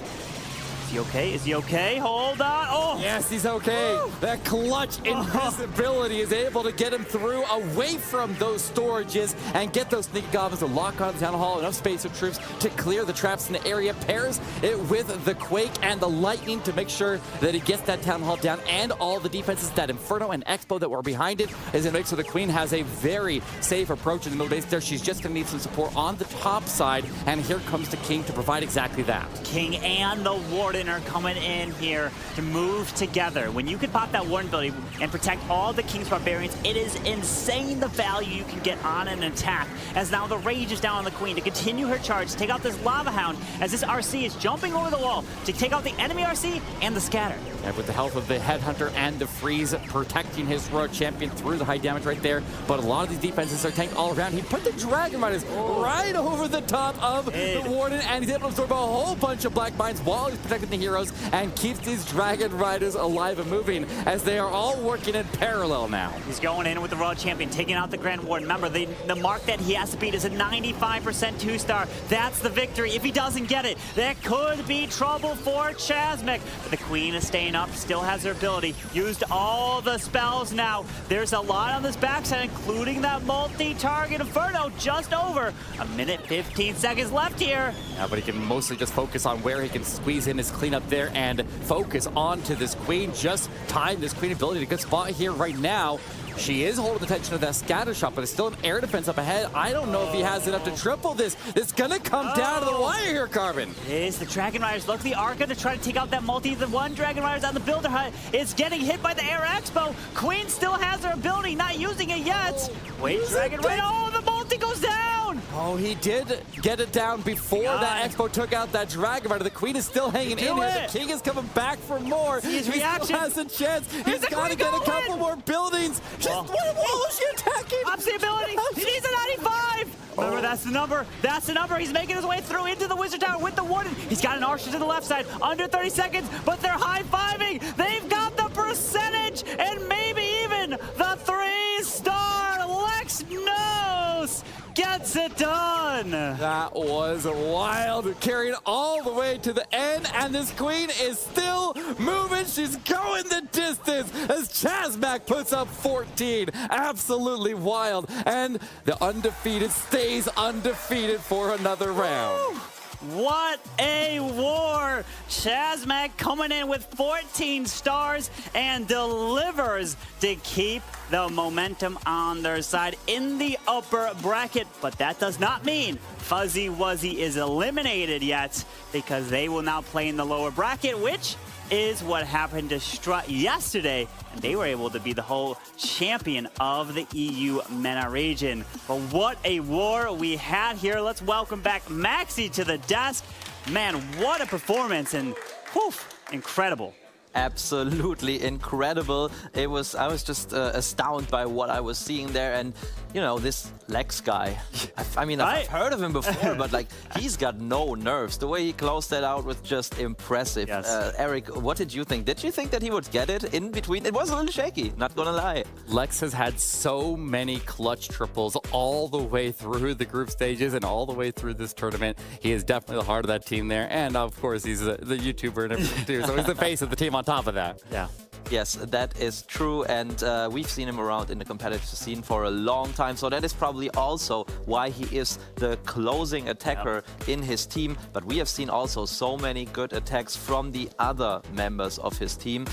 Is he okay? Is he okay? Hold on. Oh! Yes, he's okay. Woo! That clutch invisibility is able to get him through away from those storages and get those sneaky goblins to lock on the Town Hall. Enough space for troops to clear the traps in the area. Pairs it with the Quake and the Lightning to make sure that he gets that Town Hall down, and all the defenses, that Inferno and Expo that were behind it, is going to make so the Queen has a very safe approach in the middle base there. She's just going to need some support on the top side, and here comes the King to provide exactly that. King and the Warden are coming in here to move together. When you can pop that Warden ability and protect all the King's Barbarians, it is insane the value you can get on an attack. As now the Rage is down on the Queen to continue her charge, to take out this Lava Hound, as this RC is jumping over the wall to take out the enemy RC and the Scatter. And with the help of the Headhunter and the Freeze protecting his heroic champion through the high damage right there. But a lot of these defenses are tanked all around. He put the Dragon Riders right over the top of the Warden, and he's able to absorb a whole bunch of Black Mines while he's protecting the heroes and keeps these Dragon Riders alive and moving as they are all working in parallel now. He's going in with the Royal Champion, taking out the Grand Warden. Remember, the mark that he has to beat is a 95% 2-star. That's the victory. If he doesn't get it, that could be trouble for Chasmic. But the Queen is staying up, still has her ability. Used all the spells now. There's a lot on this backside, including that multi-target Inferno. Just over a minute 15 seconds left here. Yeah, but he can mostly just focus on where he can squeeze in his cleanup there and focus onto this Queen. Just time this Queen ability to good spot here right now. She is holding the tension of that scatter shot, but it's still an air defense up ahead. I don't know if he has enough to triple this. It's gonna come down to the wire here, Carbon. It is the Dragon Riders. Look, the Arca to try to take out that multi. The one Dragon Riders on the Builder Hut is getting hit by the Air Expo. Queen still has her ability, not using it yet. Wait, Dragon Rider. Oh, the multi goes down. Oh, he did get it down before that Expo took out that Dragon Rider. The Queen is still hanging in here. The King is coming back for more. His he reaction. still has a chance. He's got to get a couple more buildings. Just what wall is she attacking? Ups the ability. He needs a 95. Remember, that's the number. That's the number. He's making his way through into the Wizard Tower with the Warden. He's got an Archer to the left side. Under 30 seconds, but they're high-fiving. They've got the percentage and maybe even the 3-star. Lex knows. Gets it done. That was wild. Carried all the way to the end, and this Queen is still moving. She's going the distance as Chazmac puts up 14. Absolutely wild. And the undefeated stays undefeated for another round. What a war! Chazmac coming in with 14 stars and delivers to keep the momentum on their side in the upper bracket. But that does not mean Fuzzy Wuzzy is eliminated yet, because they will now play in the lower bracket, which is what happened to Strut yesterday, and they were able to be the whole champion of the EU MENA region. But what a war we had here. Let's welcome back Maxi to the desk. Man, what a performance, and whew, incredible. Absolutely incredible. I was just astounded by what I was seeing there, and you know, this Lex guy. I mean, I've heard of him before, but like, he's got no nerves. The way he closed that out was just impressive. Yes. Eric, what did you think? Did you think that he would get it in between? It was a little shaky, not gonna lie. Lex has had so many clutch triples all the way through the group stages and all the way through this tournament. He is definitely the heart of that team there, and of course, he's the YouTuber and everything too. So he's the face of the team on top of that. Yeah. Yes, that is true, and we've seen him around in the competitive scene for a long time, so that is probably also why he is the closing attacker in his team. But we have seen also so many good attacks from the other members of his team.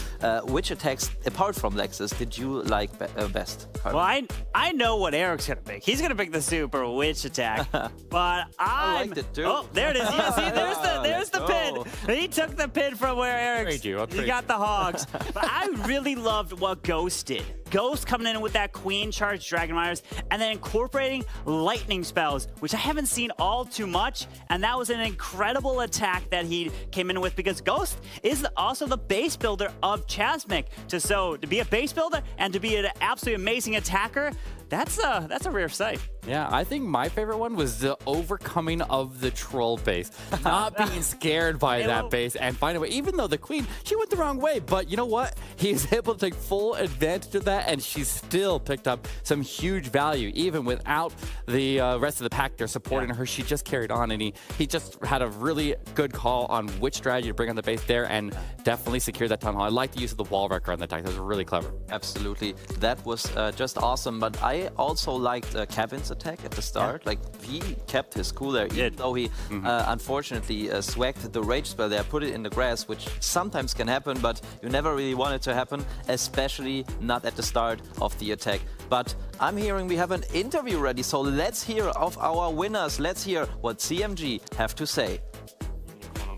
Which attacks, apart from Lexus, did you like best? Well, I know what Eric's going to pick. He's going to pick the Super Witch attack, but I liked it too. Oh, there it is. You see, there's the pin. He took the pin from where Eric's. I'll trade He got the hogs. But I really loved what Ghost did. Ghost coming in with that Queen charge Dragon Riders and then incorporating lightning spells, which I haven't seen all too much. And that was an incredible attack that he came in with, because Ghost is also the base builder of Chazmac. So to be a base builder and to be an absolutely amazing attacker, that's a rare sight. Yeah, I think my favorite one was the overcoming of the troll base. Not being scared by that base and finding a way. Even though the Queen, she went the wrong way, but you know what? He was able to take full advantage of that, and she still picked up some huge value. Even without the rest of the pack there supporting her, she just carried on, and he just had a really good call on which strategy to bring on the base there, and definitely secured that tunnel hall. I like the use of the wall wrecker on the attack. That was really clever. Absolutely. That was just awesome, but I also liked Kevin's attack at the start. Like, he kept his cool there, even though he unfortunately swagged the rage spell there, put it in the grass, which sometimes can happen, but you never really want it to happen, especially not at the start of the attack. But I'm hearing we have an interview ready, so let's hear of our winners. Let's hear what CMG have to say.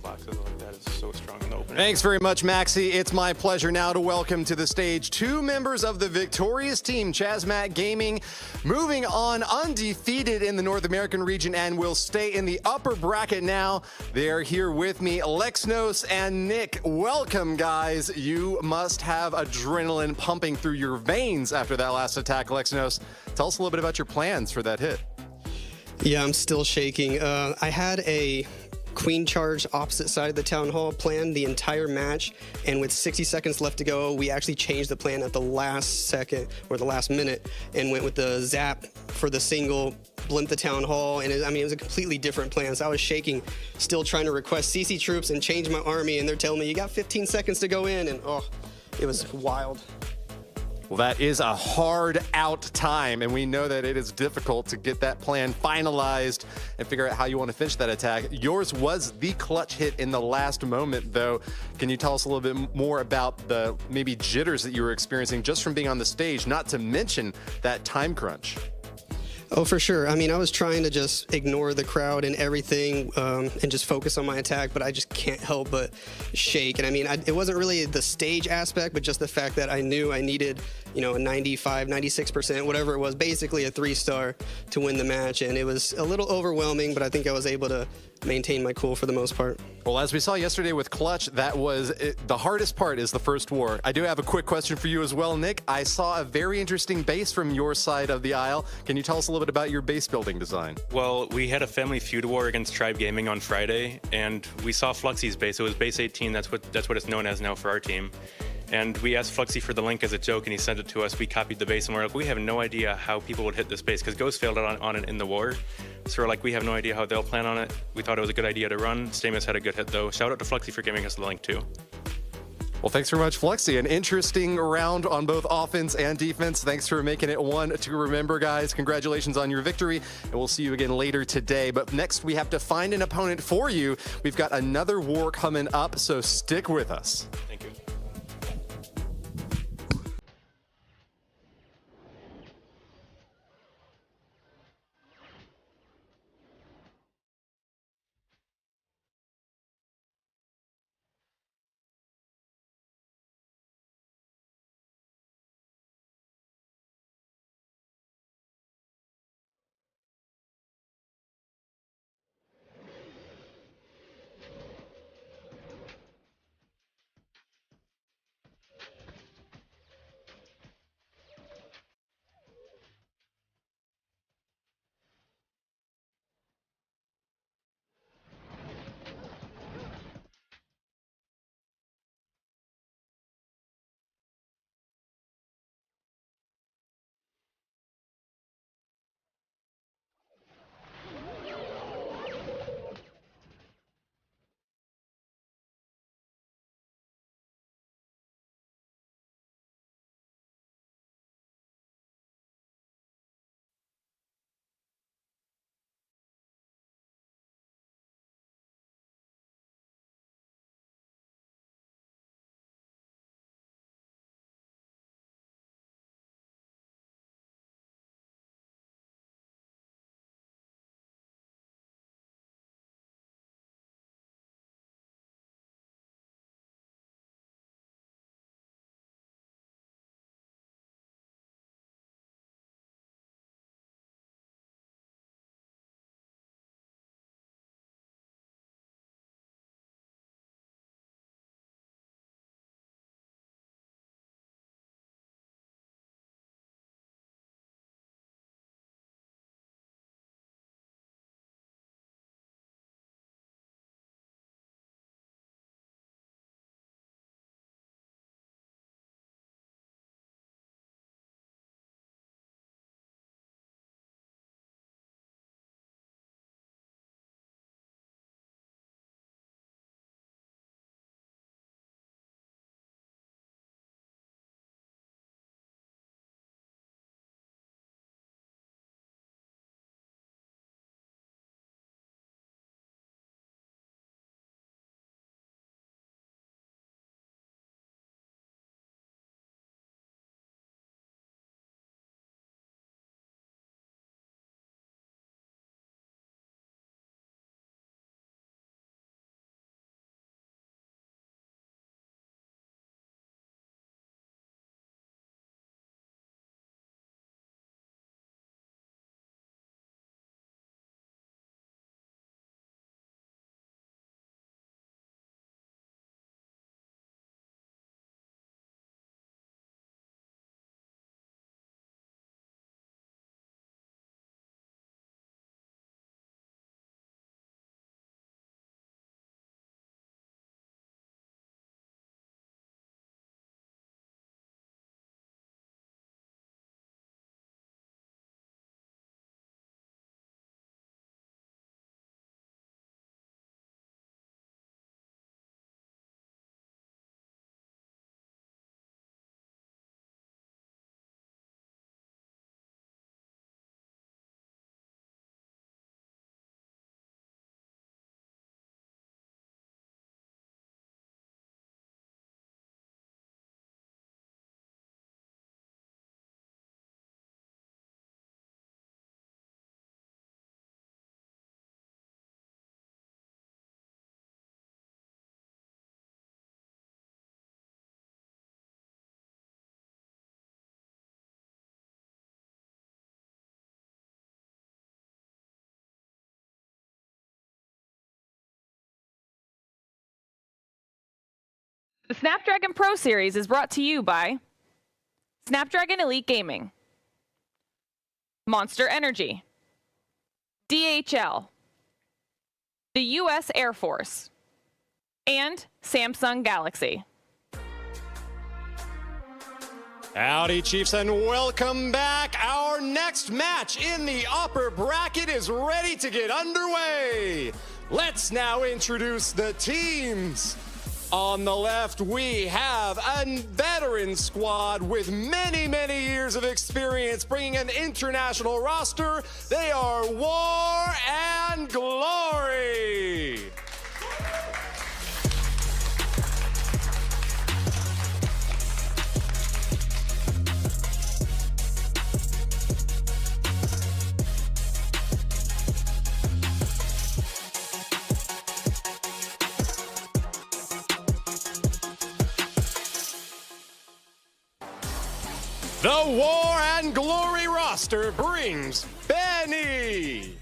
Boxes like that is so strong in the opening. Thanks very much, Maxi. It's my pleasure now to welcome to the stage two members of the victorious team, Chazmac Gaming, moving on undefeated in the North American region and will stay in the upper bracket now. They are here with me, Lexnos and Nick. Welcome, guys. You must have adrenaline pumping through your veins after that last attack, Lexnos. Tell us a little bit about your plans for that hit. Yeah, I'm still shaking. I had a Queen charge opposite side of the town hall plan the entire match, and with 60 seconds left to go, we actually changed the plan at the last second or the last minute and went with the zap for the single, blimp the town hall, and it was a completely different plan. So I was shaking, still trying to request CC troops and change my army, and they're telling me you got 15 seconds to go in, and oh, it was wild. Well, that is a hard out time, and we know that it is difficult to get that plan finalized and figure out how you want to finish that attack. Yours was the clutch hit in the last moment, though. Can you tell us a little bit more about the maybe jitters that you were experiencing just from being on the stage, not to mention that time crunch? Oh, for sure. I mean, I was trying to just ignore the crowd and everything and just focus on my attack, but I just can't help but shake. And I mean, it wasn't really the stage aspect, but just the fact that I knew I needed, you know, a 95, 96%, whatever it was, basically a 3-star to win the match. And it was a little overwhelming, but I think I was able to maintain my cool for the most part. Well, as we saw yesterday with Clutch, that was the hardest part is the first war. I do have a quick question for you as well, Nick. I saw a very interesting base from your side of the aisle. Can you tell us a little bit about your base building design? Well, we had a family feud war against Tribe Gaming on Friday, and we saw Fluxy's base. It was base 18. That's what it's known as now for our team. And we asked Fluxy for the link as a joke, and he sent it to us. We copied the base, and we're like, we have no idea how people would hit this base, because Ghost failed on it in the war. So we're like, we have no idea how they'll plan on it. We thought it was a good idea to run. Stamus had a good hit, though. Shout out to Fluxy for giving us the link, too. Well, thanks very much, Fluxy. An interesting round on both offense and defense. Thanks for making it one to remember, guys. Congratulations on your victory, and we'll see you again later today. But next, we have to find an opponent for you. We've got another war coming up, so stick with us. Thank you. The Snapdragon Pro Series is brought to you by Snapdragon Elite Gaming, Monster Energy, DHL, the U.S. Air Force, and Samsung Galaxy. Howdy, Chiefs, and welcome back. Our next match in the upper bracket is ready to get underway. Let's now introduce the teams. On the left, we have a veteran squad with many, many years of experience, bringing an international roster. They are War and Glory. The War and Glory roster brings Benny,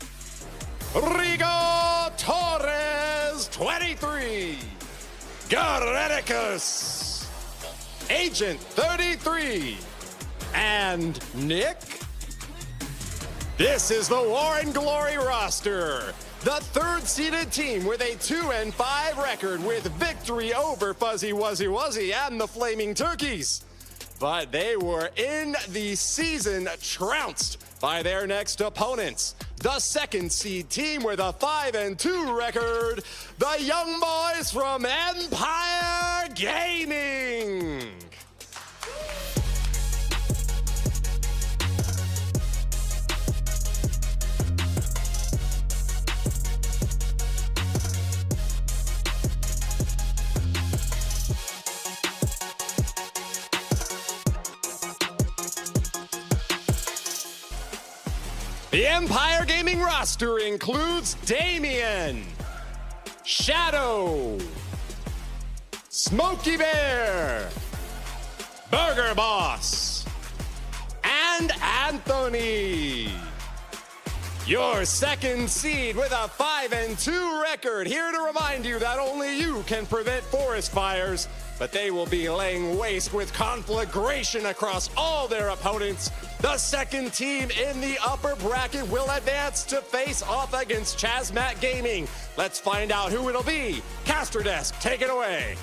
Rigo Torres, 23, Garenicus, Agent 33, and Nick. This is the War and Glory roster. The third-seeded team with a 2-5 record with victory over Fuzzy Wuzzy Wuzzy and the Flaming Turkeys. But they were in the season trounced by their next opponents. The second seed team with a 5-2 record, the Young Boys from Empire Gaming. The Empire Gaming roster includes Damien, Shadow, Smokey Bear, Burger Boss, and Anthony. Your second seed with a 5-2 record, here to remind you that only you can prevent forest fires, but they will be laying waste with conflagration across all their opponents. The second team in the upper bracket will advance to face off against Chazmat Gaming. Let's find out who it'll be. Caster Desk, take it away.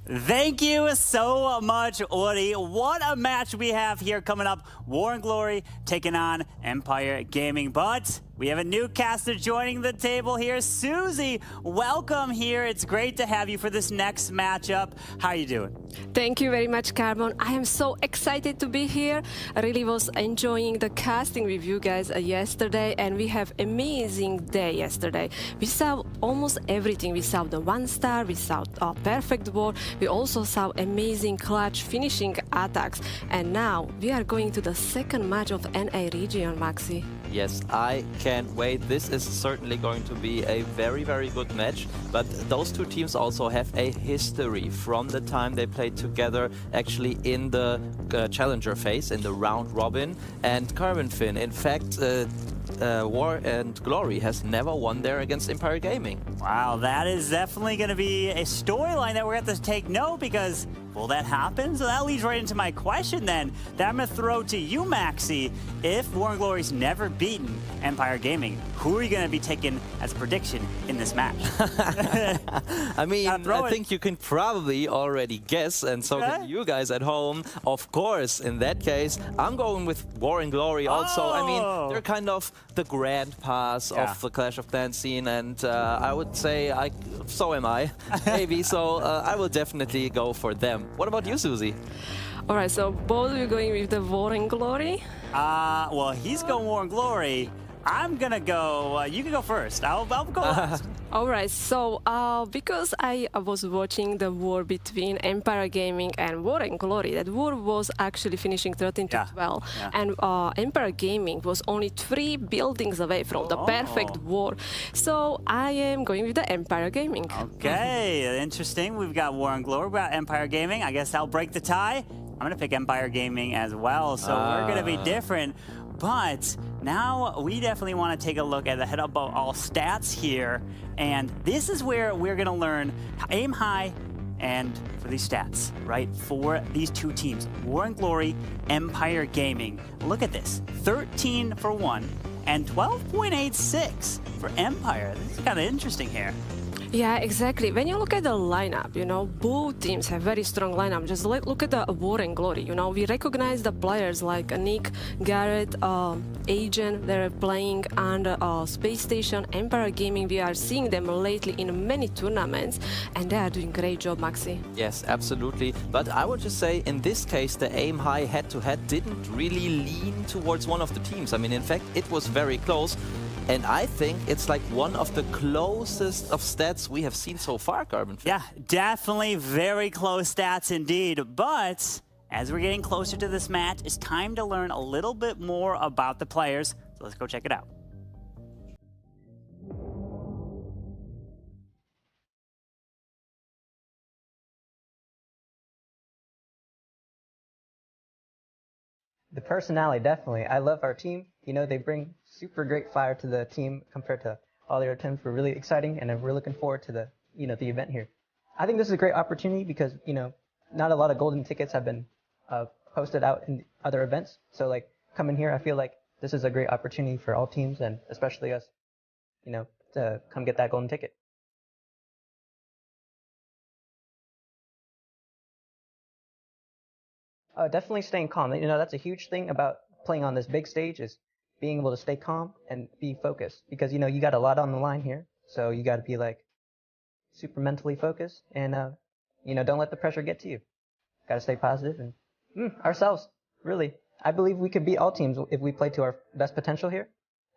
Thank you so much, Woody. What a match we have here coming up. War and Glory taking on Empire Gaming. But we have a new caster joining the table here. Susie, welcome here. It's great to have you for this next matchup. How are you doing? Thank you very much, Carbon. I am so excited to be here. I really was enjoying the casting with you guys yesterday, and we have amazing day yesterday. We saw almost everything. We saw the 1-star, we saw a perfect war, we also saw amazing clutch finishing attacks, and now we are going to the second match of NA region, Maxi. Yes, I can't wait. This is certainly going to be a very, very good match. But those two teams also have a history from the time they played together actually in the challenger phase, in the round robin. And Carbon Finn, in fact, War and Glory has never won there against Empire Gaming. Wow, that is definitely going to be a storyline that we're going to have to take note, because will that happen? So that leads right into my question then, that I'm going to throw to you, Maxi. If War and Glory's never beaten Empire Gaming, who are you going to be taking as a prediction in this match? I mean, I think you can probably already guess, and so can you guys at home. Of course, in that case, I'm going with War and Glory also. I mean, they're kind of the grandpas of the Clash of Clans scene, and I would say, so am I, maybe. So I will definitely go for them. What about you, Susie? All right, so both of you going with the War and Glory? Well, he's going War and Glory. I'm gonna go, you can go first. I'll go last. All right, so because I was watching the war between Empire Gaming and War and Glory, that war was actually finishing 13-12, and Empire Gaming was only 3 buildings away from the perfect war. So I am going with the Empire Gaming. Okay, interesting. We've got War and Glory, we've got Empire Gaming. I guess I'll break the tie. I'm gonna pick Empire Gaming as well, so we're gonna be different. but now we definitely want to take a look at the head up all stats here. And this is where we're going to learn aim high and for these stats, right? For these two teams, War and Glory, Empire Gaming. Look at this, 13 for one and 12.86 for Empire. This is kind of interesting here. Yeah, exactly. When you look at the lineup, you know, both teams have very strong lineup. Just look at the War and Glory. You know, we recognize the players like Nick, Garrett, Agent. They're playing under Space Station, Empire Gaming. We are seeing them lately in many tournaments, and they are doing a great job, Maxi. Yes, absolutely. But I would just say, in this case, the aim high head-to-head didn't really lean towards one of the teams. I mean, in fact, it was very close. And I think it's like one of the closest of stats we have seen so far, Carbon. Yeah, definitely very close stats indeed. But as we're getting closer to this match, it's time to learn a little bit more about the players. So let's go check it out. The personality, definitely. I love our team. You know, they bring super great fire to the team compared to all their attempts. We're really exciting, and we're looking forward to the, the event here. I think this is a great opportunity because, not a lot of golden tickets have been posted out in other events. So, like, coming here, I feel like this is a great opportunity for all teams, and especially us, to come get that golden ticket. Definitely staying calm. That's a huge thing about playing on this big stage is being able to stay calm and be focused because, you got a lot on the line here. So you got to be like super mentally focused and, don't let the pressure get to you. Got to stay positive and ourselves, really. I believe we could beat all teams if we play to our best potential here.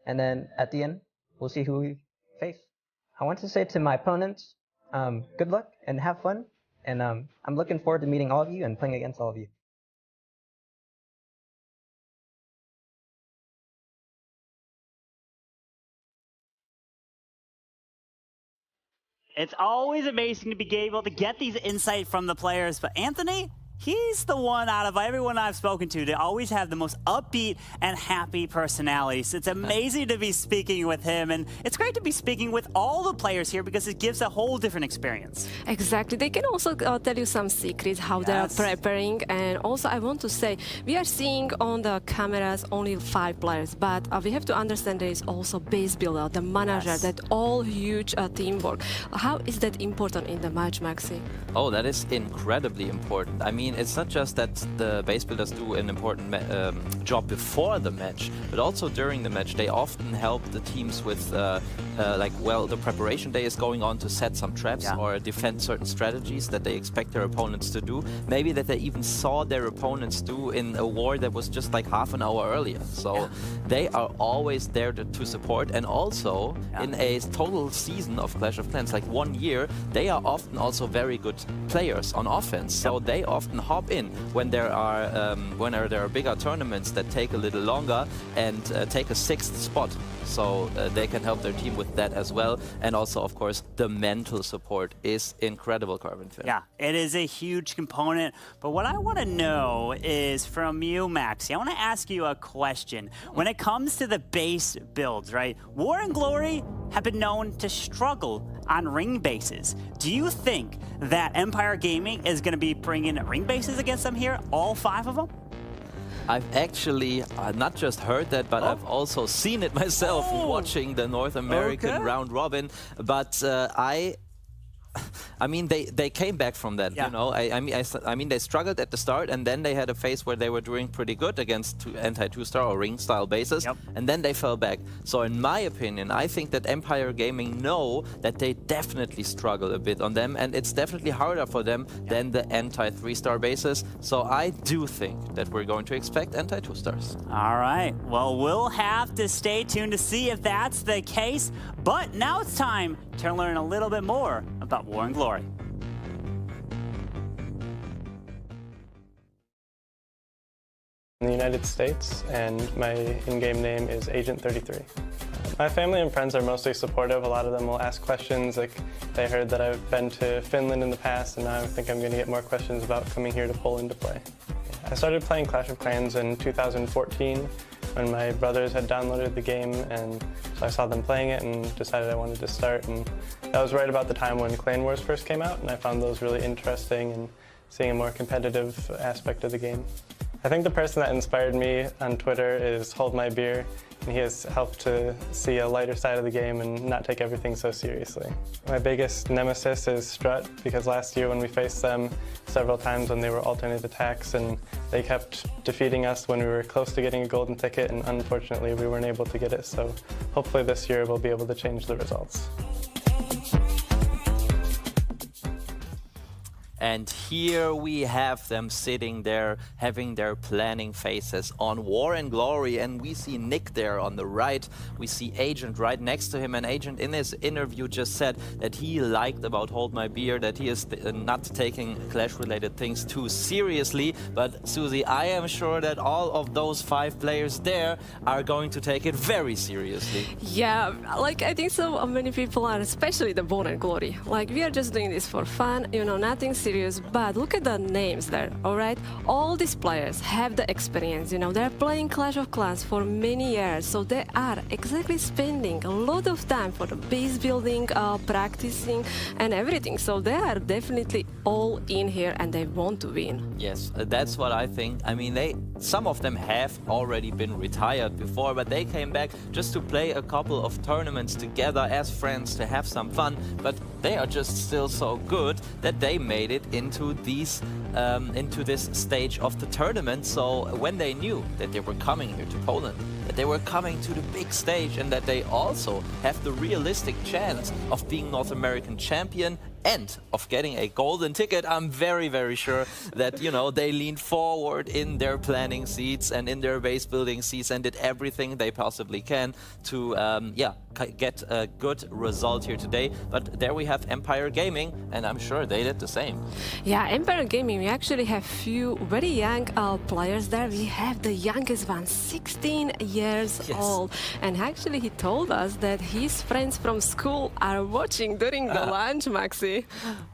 And then at the end, we'll see who we face. I want to say to my opponents, good luck and have fun. And I'm looking forward to meeting all of you and playing against all of you. It's always amazing to be able to get these insights from the players, but Anthony, he's the one out of everyone I've spoken to always have the most upbeat and happy personality. So it's amazing to be speaking with him, and it's great to be speaking with all the players here because it gives a whole different experience. Exactly. They can also tell you some secrets, how they are preparing. And also, I want to say, we are seeing on the cameras only 5 players, but we have to understand there is also base builder, the manager, that all huge teamwork. How is that important in the match, Maxi? Oh, that is incredibly important. I mean, it's not just that the base builders do an important job before the match, but also during the match. They often help the teams with, the preparation day is going on to set some traps or defend certain strategies that they expect their opponents to do. Maybe that they even saw their opponents do in a war that was just like half an hour earlier. So they are always there to support. And also, in a total season of Clash of Clans, like 1 year, they are often also very good players on offense. So they often hop in when there are bigger tournaments that take a little longer and take a 6th spot. So they can help their team with that as well. And also, of course, the mental support is incredible, Carbon. Yeah, it is a huge component. But what I want to know is from you, Maxi. I want to ask you a question. When it comes to the base builds, right? War and Glory have been known to struggle on ring bases. Do you think that Empire Gaming is going to be bringing ring bases against them here, all 5 of them? I've actually not just heard that, but I've also seen it myself watching the North American round robin. But I mean, they came back from that, I mean, they struggled at the start, and then they had a phase where they were doing pretty good against anti-2-star or ring-style bases, and then they fell back. So in my opinion, I think that Empire Gaming know that they definitely struggle a bit on them, and it's definitely harder for them than the anti-3-star bases. So I do think that we're going to expect anti-2-stars. All right. Well, we'll have to stay tuned to see if that's the case. But now it's time to learn a little bit more about War and Glory. In the United States, and my in-game name is Agent 33. My family and friends are mostly supportive. A lot of them will ask questions, like they heard that I've been to Finland in the past, and now I think I'm going to get more questions about coming here to Poland to play. I started playing Clash of Clans in 2014. when my brothers had downloaded the game, and so I saw them playing it and decided I wanted to start. And that was right about the time when Clan Wars first came out, and I found those really interesting and seeing a more competitive aspect of the game. I think the person that inspired me on Twitter is Hold My Beer, and he has helped to see a lighter side of the game and not take everything so seriously. My biggest nemesis is Strut, because last year when we faced them several times when they were alternate attacks, and they kept defeating us when we were close to getting a golden ticket, and unfortunately we weren't able to get it, so hopefully this year we'll be able to change the results. And here we have them sitting there, having their planning faces on War and Glory. And we see Nick there on the right. We see Agent right next to him. And Agent in his interview just said that he liked about Hold My Beer, that he is not taking Clash-related things too seriously. But Susie, I am sure that all of those 5 players there are going to take it very seriously. Yeah, like I think so many people are, especially the War and Glory. Like we are just doing this for fun, you know, nothing serious. But look at the names there, all right? All these players have the experience, you know, they're playing Clash of Clans for many years, so they are exactly spending a lot of time for the base building, practicing and everything. So they are definitely all in here and they want to win. Yes, that's what I think. I mean, some of them have already been retired before, but they came back just to play a couple of tournaments together as friends to have some fun. But they are just still so good that they made it into this stage of the tournament. So when they knew that they were coming here to Poland, that they were coming to the big stage, and that they also have the realistic chance of being North American champion and of getting a golden ticket, I'm very, very sure that, you know, they leaned forward in their planning seats and in their base building seats and did everything they possibly can to, get a good result here today. But there we have Empire Gaming, and I'm sure they did the same. Yeah, Empire Gaming, we actually have few very young players there. We have the youngest one, 16 years old. And actually he told us that his friends from school are watching during the lunch, Maxi.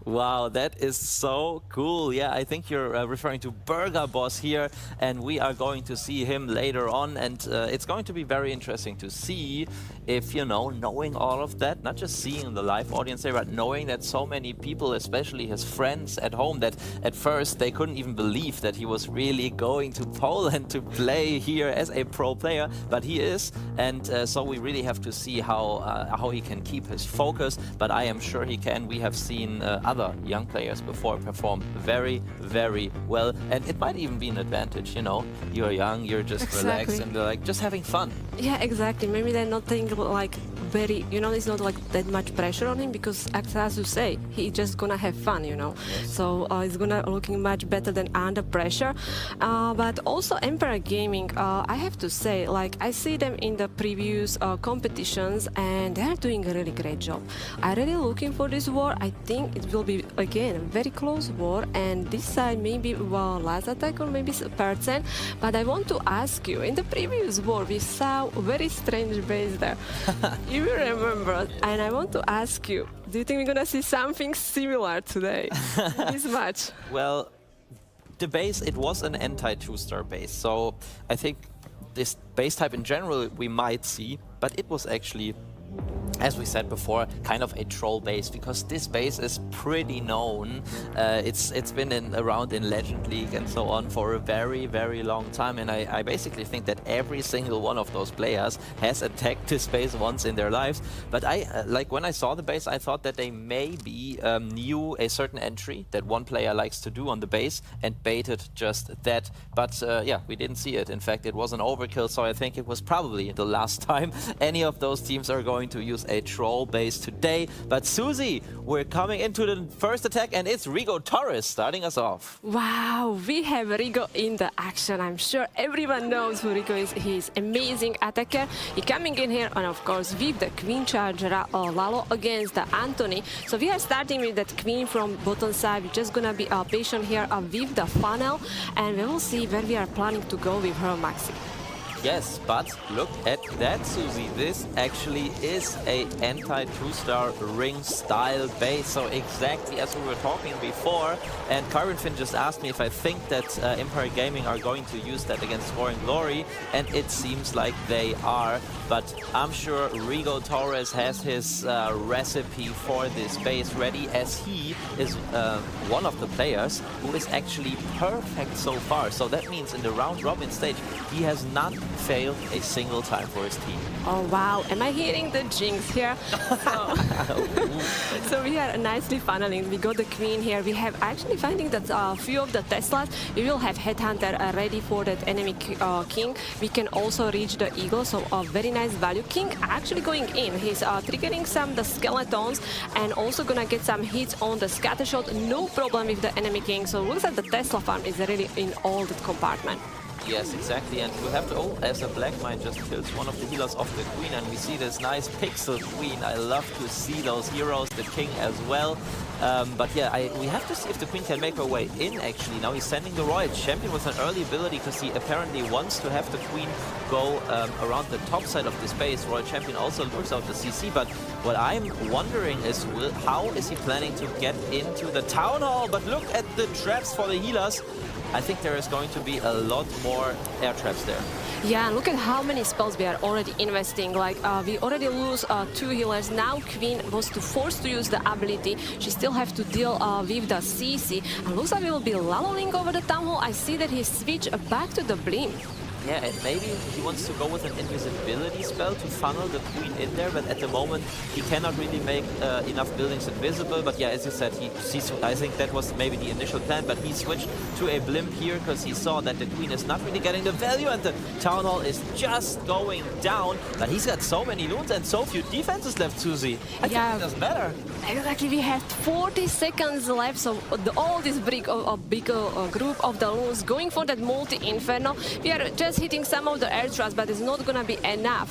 Wow, that is so cool. Yeah, I think you're referring to Burger Boss here, and we are going to see him later on. And it's going to be very interesting to see if, you know, knowing all of that, not just seeing the live audience there, but knowing that so many people, especially his friends at home, that at first they couldn't even believe that he was really going to Poland to play here as a pro player, but he is. And so we really have to see how he can keep his focus, but I am sure he can. We have seen other young players before perform very, very well, and it might even be an advantage, you know. You're young, you're just relaxed, and they're like just having fun. Yeah, exactly. Maybe they're not thinking like very, you know, it's not like that much pressure on him, because as you say, he's just gonna have fun, you know. Yes. So it's gonna looking much better than under pressure. But also Empire Gaming, I have to say, like I see them in the previous competitions, and they're doing a really great job. I'm really looking for this war. I think it will be again a very close war, and this side maybe last attack or maybe percent. But I want to ask you, in the previous war we saw a very strange base there. You will remember, and I want to ask you, do you think we're gonna see something similar today? This much? Well, the base, it was an anti-2-star base, so I think this base type in general we might see, but it was actually, as we said before, kind of a troll base, because this base is pretty known. It's been around in Legend League and so on for a very, very long time, and I basically think that every single one of those players has attacked this base once in their lives. But like when I saw the base, I thought that they maybe knew a certain entry that one player likes to do on the base and baited just that. But yeah, we didn't see it. In fact, it was an overkill, so I think it was probably the last time any of those teams are going to use a troll base today. But Susie, we're coming into the first attack, and it's Rigo Torres starting us off. Wow, we have Rigo in the action. I'm sure everyone knows who Rigo is. He's amazing attacker. He's coming in here, and of course with the Queen Charge Lalo against the Anthony. So we are starting with that Queen from bottom side. We're just gonna be patient here with the funnel, and we will see where we are planning to go with her, Maxi. Yes, but look at that, Susie. This actually is a anti-two-star ring style base. So exactly as we were talking before. And Carbon Finn just asked me if I think that Empire Gaming are going to use that against War and Glory. And it seems like they are. But I'm sure Rigo Torres has his recipe for this base ready, as he is one of the players who is actually perfect so far. So that means in the round robin stage, he has not failed a single time for his team. Oh wow, am I hearing the jinx here? So we are nicely funneling. We got the queen here. We have actually finding that a few of the Teslas. We will have Headhunter ready for that enemy king. We can also reach the eagle, so a very nice value. King actually going in. He's triggering some the skeletons and also gonna get some hits on the scatter shot. No problem with the enemy king. So looks like the Tesla farm is really in all that compartment. Yes, exactly, and we have to, oh, as a black mine just kills one of the healers of the queen, and we see this nice pixel queen. I love to see those heroes, the king as well. But yeah, we have to see if the queen can make her way in, actually. Now he's sending the royal champion with an early ability, because he apparently wants to have the queen go around the top side of the space. Royal champion also lures out the CC, but what I'm wondering is, how is he planning to get into the town hall? But look at the traps for the healers. I think there is going to be a lot more air traps there. Yeah, look at how many spells we are already investing. Like, we already lose 2 healers. Now Queen was forced to use the ability. She still have to deal with the CC. And looks like we will be lulling over the town hall. I see that he switched back to the Blim. Yeah, and maybe he wants to go with an invisibility spell to funnel the queen in there, but at the moment he cannot really make enough buildings invisible. But yeah, as you said, I think that was maybe the initial plan, but he switched to a blimp here because he saw that the queen is not really getting the value and the town hall is just going down. But he's got so many loons and so few defenses left, Susie. I think it doesn't matter. Exactly, we have 40 seconds left, so all this big group of the loons going for that multi-inferno. We are just hitting some of the air thrusts, but it's not gonna be enough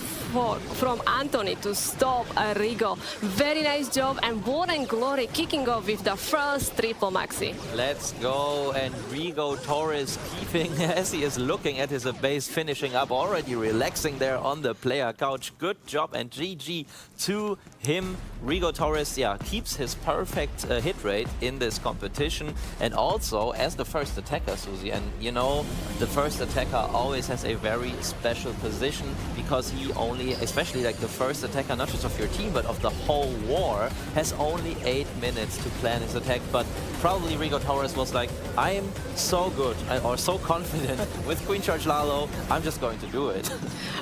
from Anthony to stop Rigo. Very nice job, and War and Glory kicking off with the first triple, Maxi. Let's go, and Rigo Torres keeping, as he is looking at his base, finishing up, already relaxing there on the player couch. Good job, and GG to him. Rigo Torres, yeah, keeps his perfect hit rate in this competition, and also as the first attacker, Susie. And you know, the first attacker always has a very special position, because he only, especially like the first attacker, not just of your team, but of the whole war, has only 8 minutes to plan his attack. But probably Rigo Torres was like, I am so good or so confident with Queen Charge Lalo, I'm just going to do it.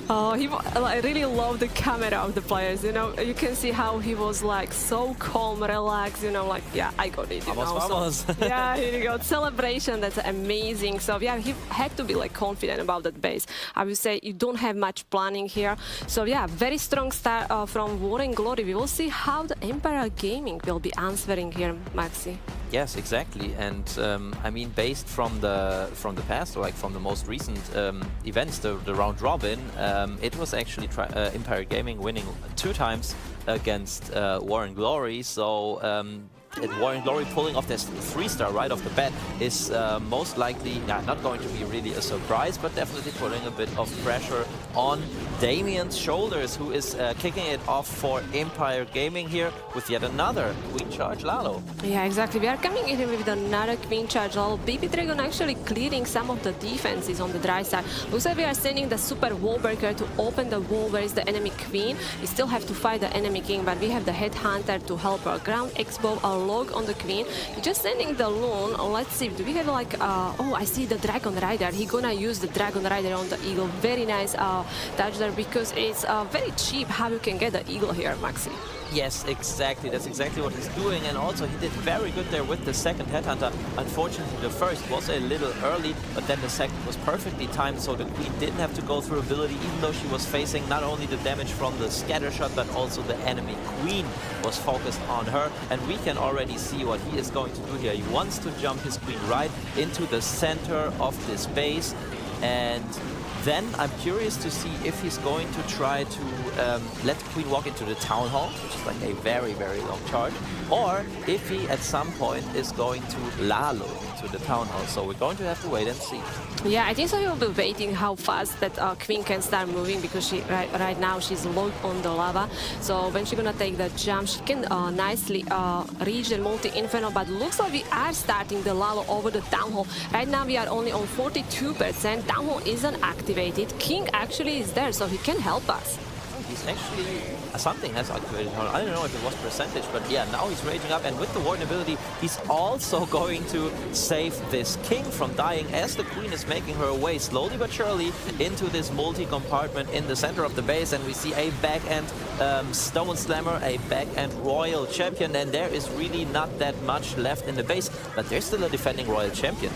I really love the camera of the players, you know, you can see how he was like so calm, relaxed, you know, like, yeah, I got it, you know. Vamos. So, yeah, here you go, celebration, that's amazing. So yeah, he had to be like confident about that base. I would say you don't have much planning here. So yeah, very strong start from War and Glory. We will see how the Empire Gaming will be answering here, Maxi. Yes, exactly, and I mean, based from the past, or like from the most recent events, the round robin, it was actually Empire Gaming winning 2 times against War and Glory. So War and Glory pulling off this 3-star right off the bat is most likely not going to be really a surprise, but definitely putting a bit of pressure on Damian's shoulders, who is kicking it off for Empire Gaming here with yet another Queen Charge Lalo. Yeah, exactly. We are coming in with another Queen Charge Lalo. Baby Dragon actually clearing some of the defenses on the dry side. Looks like we are sending the Super Wall Breaker to open the wall where is the enemy Queen. We still have to fight the enemy King, but we have the Headhunter to help our Ground Expo, our log on the Queen. We're just sending the loon. Let's see, do we have like, oh, I see the Dragon Rider. He's gonna use the Dragon Rider on the Eagle. Very nice touch there, because it's very cheap how you can get the Eagle here, Maxi. Yes, exactly. That's exactly what he's doing. And also, he did very good there with the second Headhunter. Unfortunately, the first was a little early, but then the second was perfectly timed, so the Queen didn't have to go through ability, even though she was facing not only the damage from the scatter shot, but also the enemy Queen was focused on her. And we can already see what he is going to do here. He wants to jump his Queen right into the center of this base, and Then I'm curious to see if he's going to try to let the Queen walk into the Town Hall, which is like a very, very long charge, or if he at some point is going to Lalo into the Town Hall. So we're going to have to wait and see. Yeah, I think so. He'll be waiting how fast that Queen can start moving, because she right now she's locked on the lava. So when she's gonna take the jump, she can nicely reach the multi-inferno. But looks like we are starting the lava over the Town Hall. Right now we are only on 42%. Town Hall isn't activated. King actually is there, so he can help us. He's actually, something has activated. I don't know if it was percentage, but yeah, now he's raging up, and with the warden ability, he's also going to save this king from dying as the Queen is making her way slowly but surely into this multi-compartment in the center of the base, and we see a back-end Stone Slammer, a back-end Royal Champion, and there is really not that much left in the base, but there's still a defending Royal Champion.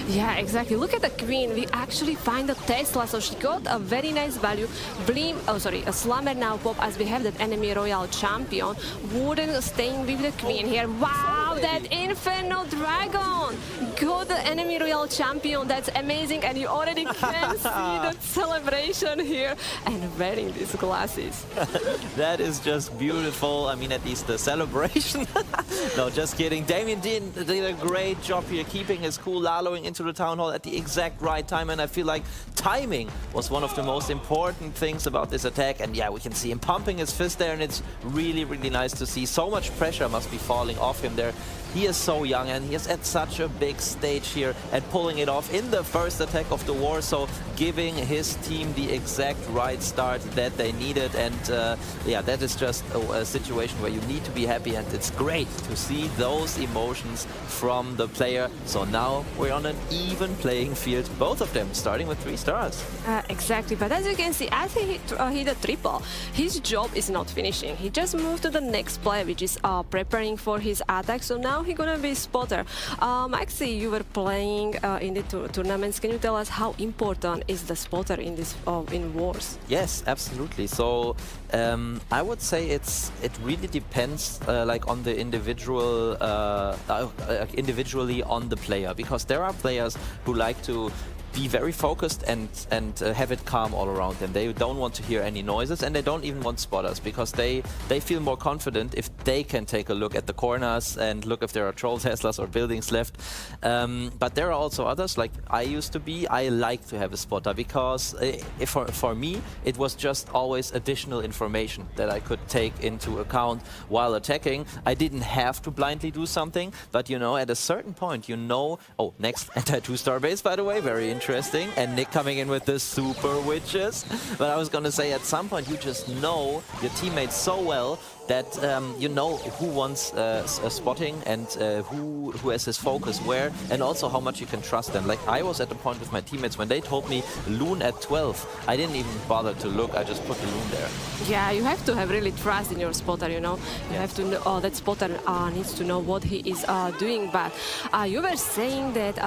Yeah, exactly. Look at the Queen. We actually find the Tesla, so she got a very nice value. A Slammer now pop as we have that enemy Royal Champion. Warden staying with the Queen here. Wow, that Inferno Dragon! Got the enemy Royal Champion. That's amazing, and you already can see the celebration here. And wearing these glasses. That is just beautiful. I mean, at least the celebration. No, just kidding. Damien did a great job here, keeping his cool, laloing into the Town Hall at the exact right time, and I feel like timing was one of the most important things about this attack. And yeah, we can see him pumping his fist there, and it's really, really nice to see. So much pressure must be falling off him there. He is so young, and he is at such a big stage here and pulling it off in the first attack of the war, so giving his team the exact right start that they needed. And yeah, that is just a situation where you need to be happy, and it's great to see those emotions from the player. So now we're on an even playing field, both of them starting with 3 stars. Exactly, but as you can see, as he hit a triple, his job is not finishing. He just moved to the next play, which is preparing for his attack. So now he's gonna be spotter. Maxi, you were playing in the tournaments. Can you tell us how important is the spotter in this in wars? Yes, absolutely. So I would say it really depends like on the individual individually on the player, because there are players who like to be very focused and have it calm all around them. They don't want to hear any noises, and they don't even want spotters, because they feel more confident if they can take a look at the corners and look if there are troll Teslas or buildings left. But there are also others, like I used to be. I like to have a spotter, because for me it was just always additional information that I could take into account while attacking. I didn't have to blindly do something, but you know, at a certain point, you know, oh, next anti-2-star base, by the way, very interesting, and Nick coming in with the super witches. But I was gonna say, at some point you just know your teammates so well that you know who wants spotting and who has his focus where, and also how much you can trust them. Like I was at the point with my teammates when they told me Loon at 12, I didn't even bother to look, I just put the Loon there. Yeah, you have to have really trust in your spotter, you know. You have to know that spotter needs to know what he is doing. But you were saying that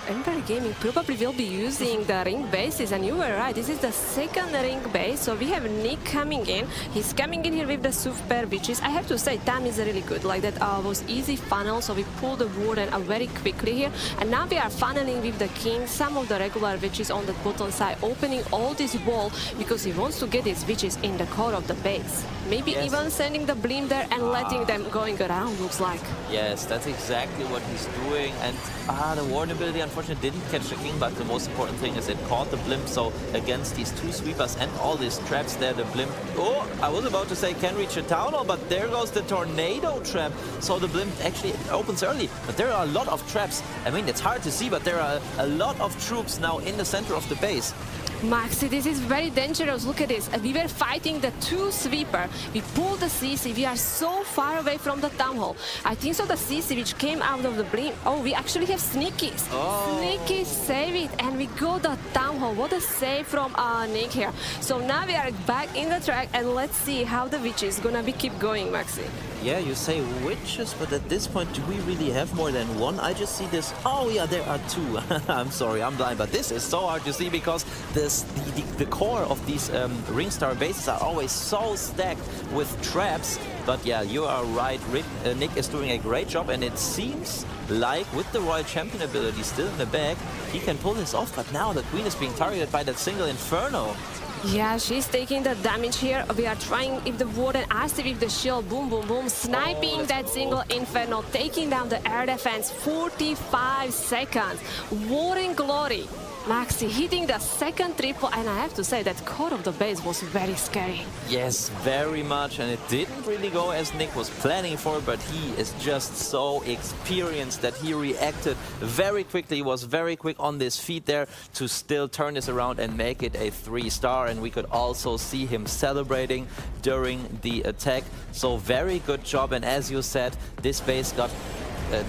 Empire Gaming probably will be using the ring bases, and you were right, this is the second ring base. So we have Nick coming in, he's coming in here with the super witches. I have to say, time is really good, like that was easy funnel, so we pulled the warden very quickly here, and now we are funneling with the king some of the regular witches on the bottom side, opening all this wall because he wants to get his witches in the core of the base. Maybe even sending the blim there and letting them going around, looks like. Yes, that's exactly what he's doing, and the warden ability unfortunately didn't catch the king, but the most important thing is it caught the blimp. So against these 2 sweepers and all these traps there, the blimp, oh, I was about to say can reach a town hall, but there goes the tornado trap. So the blimp actually opens early, but there are a lot of traps. I mean, it's hard to see, but there are a lot of troops now in the center of the base. Maxi, this is very dangerous. Look at this. We were fighting the 2 sweeper. We pulled the CC. We are so far away from the town hall. I think so the CC which came out of the blimp. Oh, we actually have sneakies. Oh. Sneakies save it, and we got the town hall. What a save from Nick here. So now we are back in the track, and let's see how the witches gonna be keep going, Maxi. Yeah, you say witches, but at this point, do we really have more than 1? I just see this. Oh yeah, there are 2. I'm sorry, I'm blind, but this is so hard to see because the core of these ring star bases are always so stacked with traps But yeah, you are right. Nick is doing a great job, and it seems like with the Royal Champion ability still in the bag, he can pull this off. But now the Queen is being targeted by that single Inferno. Yeah, she's taking the damage here. We are trying if the Warden asks with the shield, boom, boom, boom, sniping that single Inferno, taking down the air defense, 45 seconds. Warden Glory. Maxi hitting the second triple, and I have to say that core of the base was very scary. Yes, very much, and it didn't really go as Nick was planning for, but he is just so experienced that he reacted very quickly. He was very quick on this feet there to still turn this around and make it a 3-star, and we could also see him celebrating during the attack. So very good job, and as you said, this base got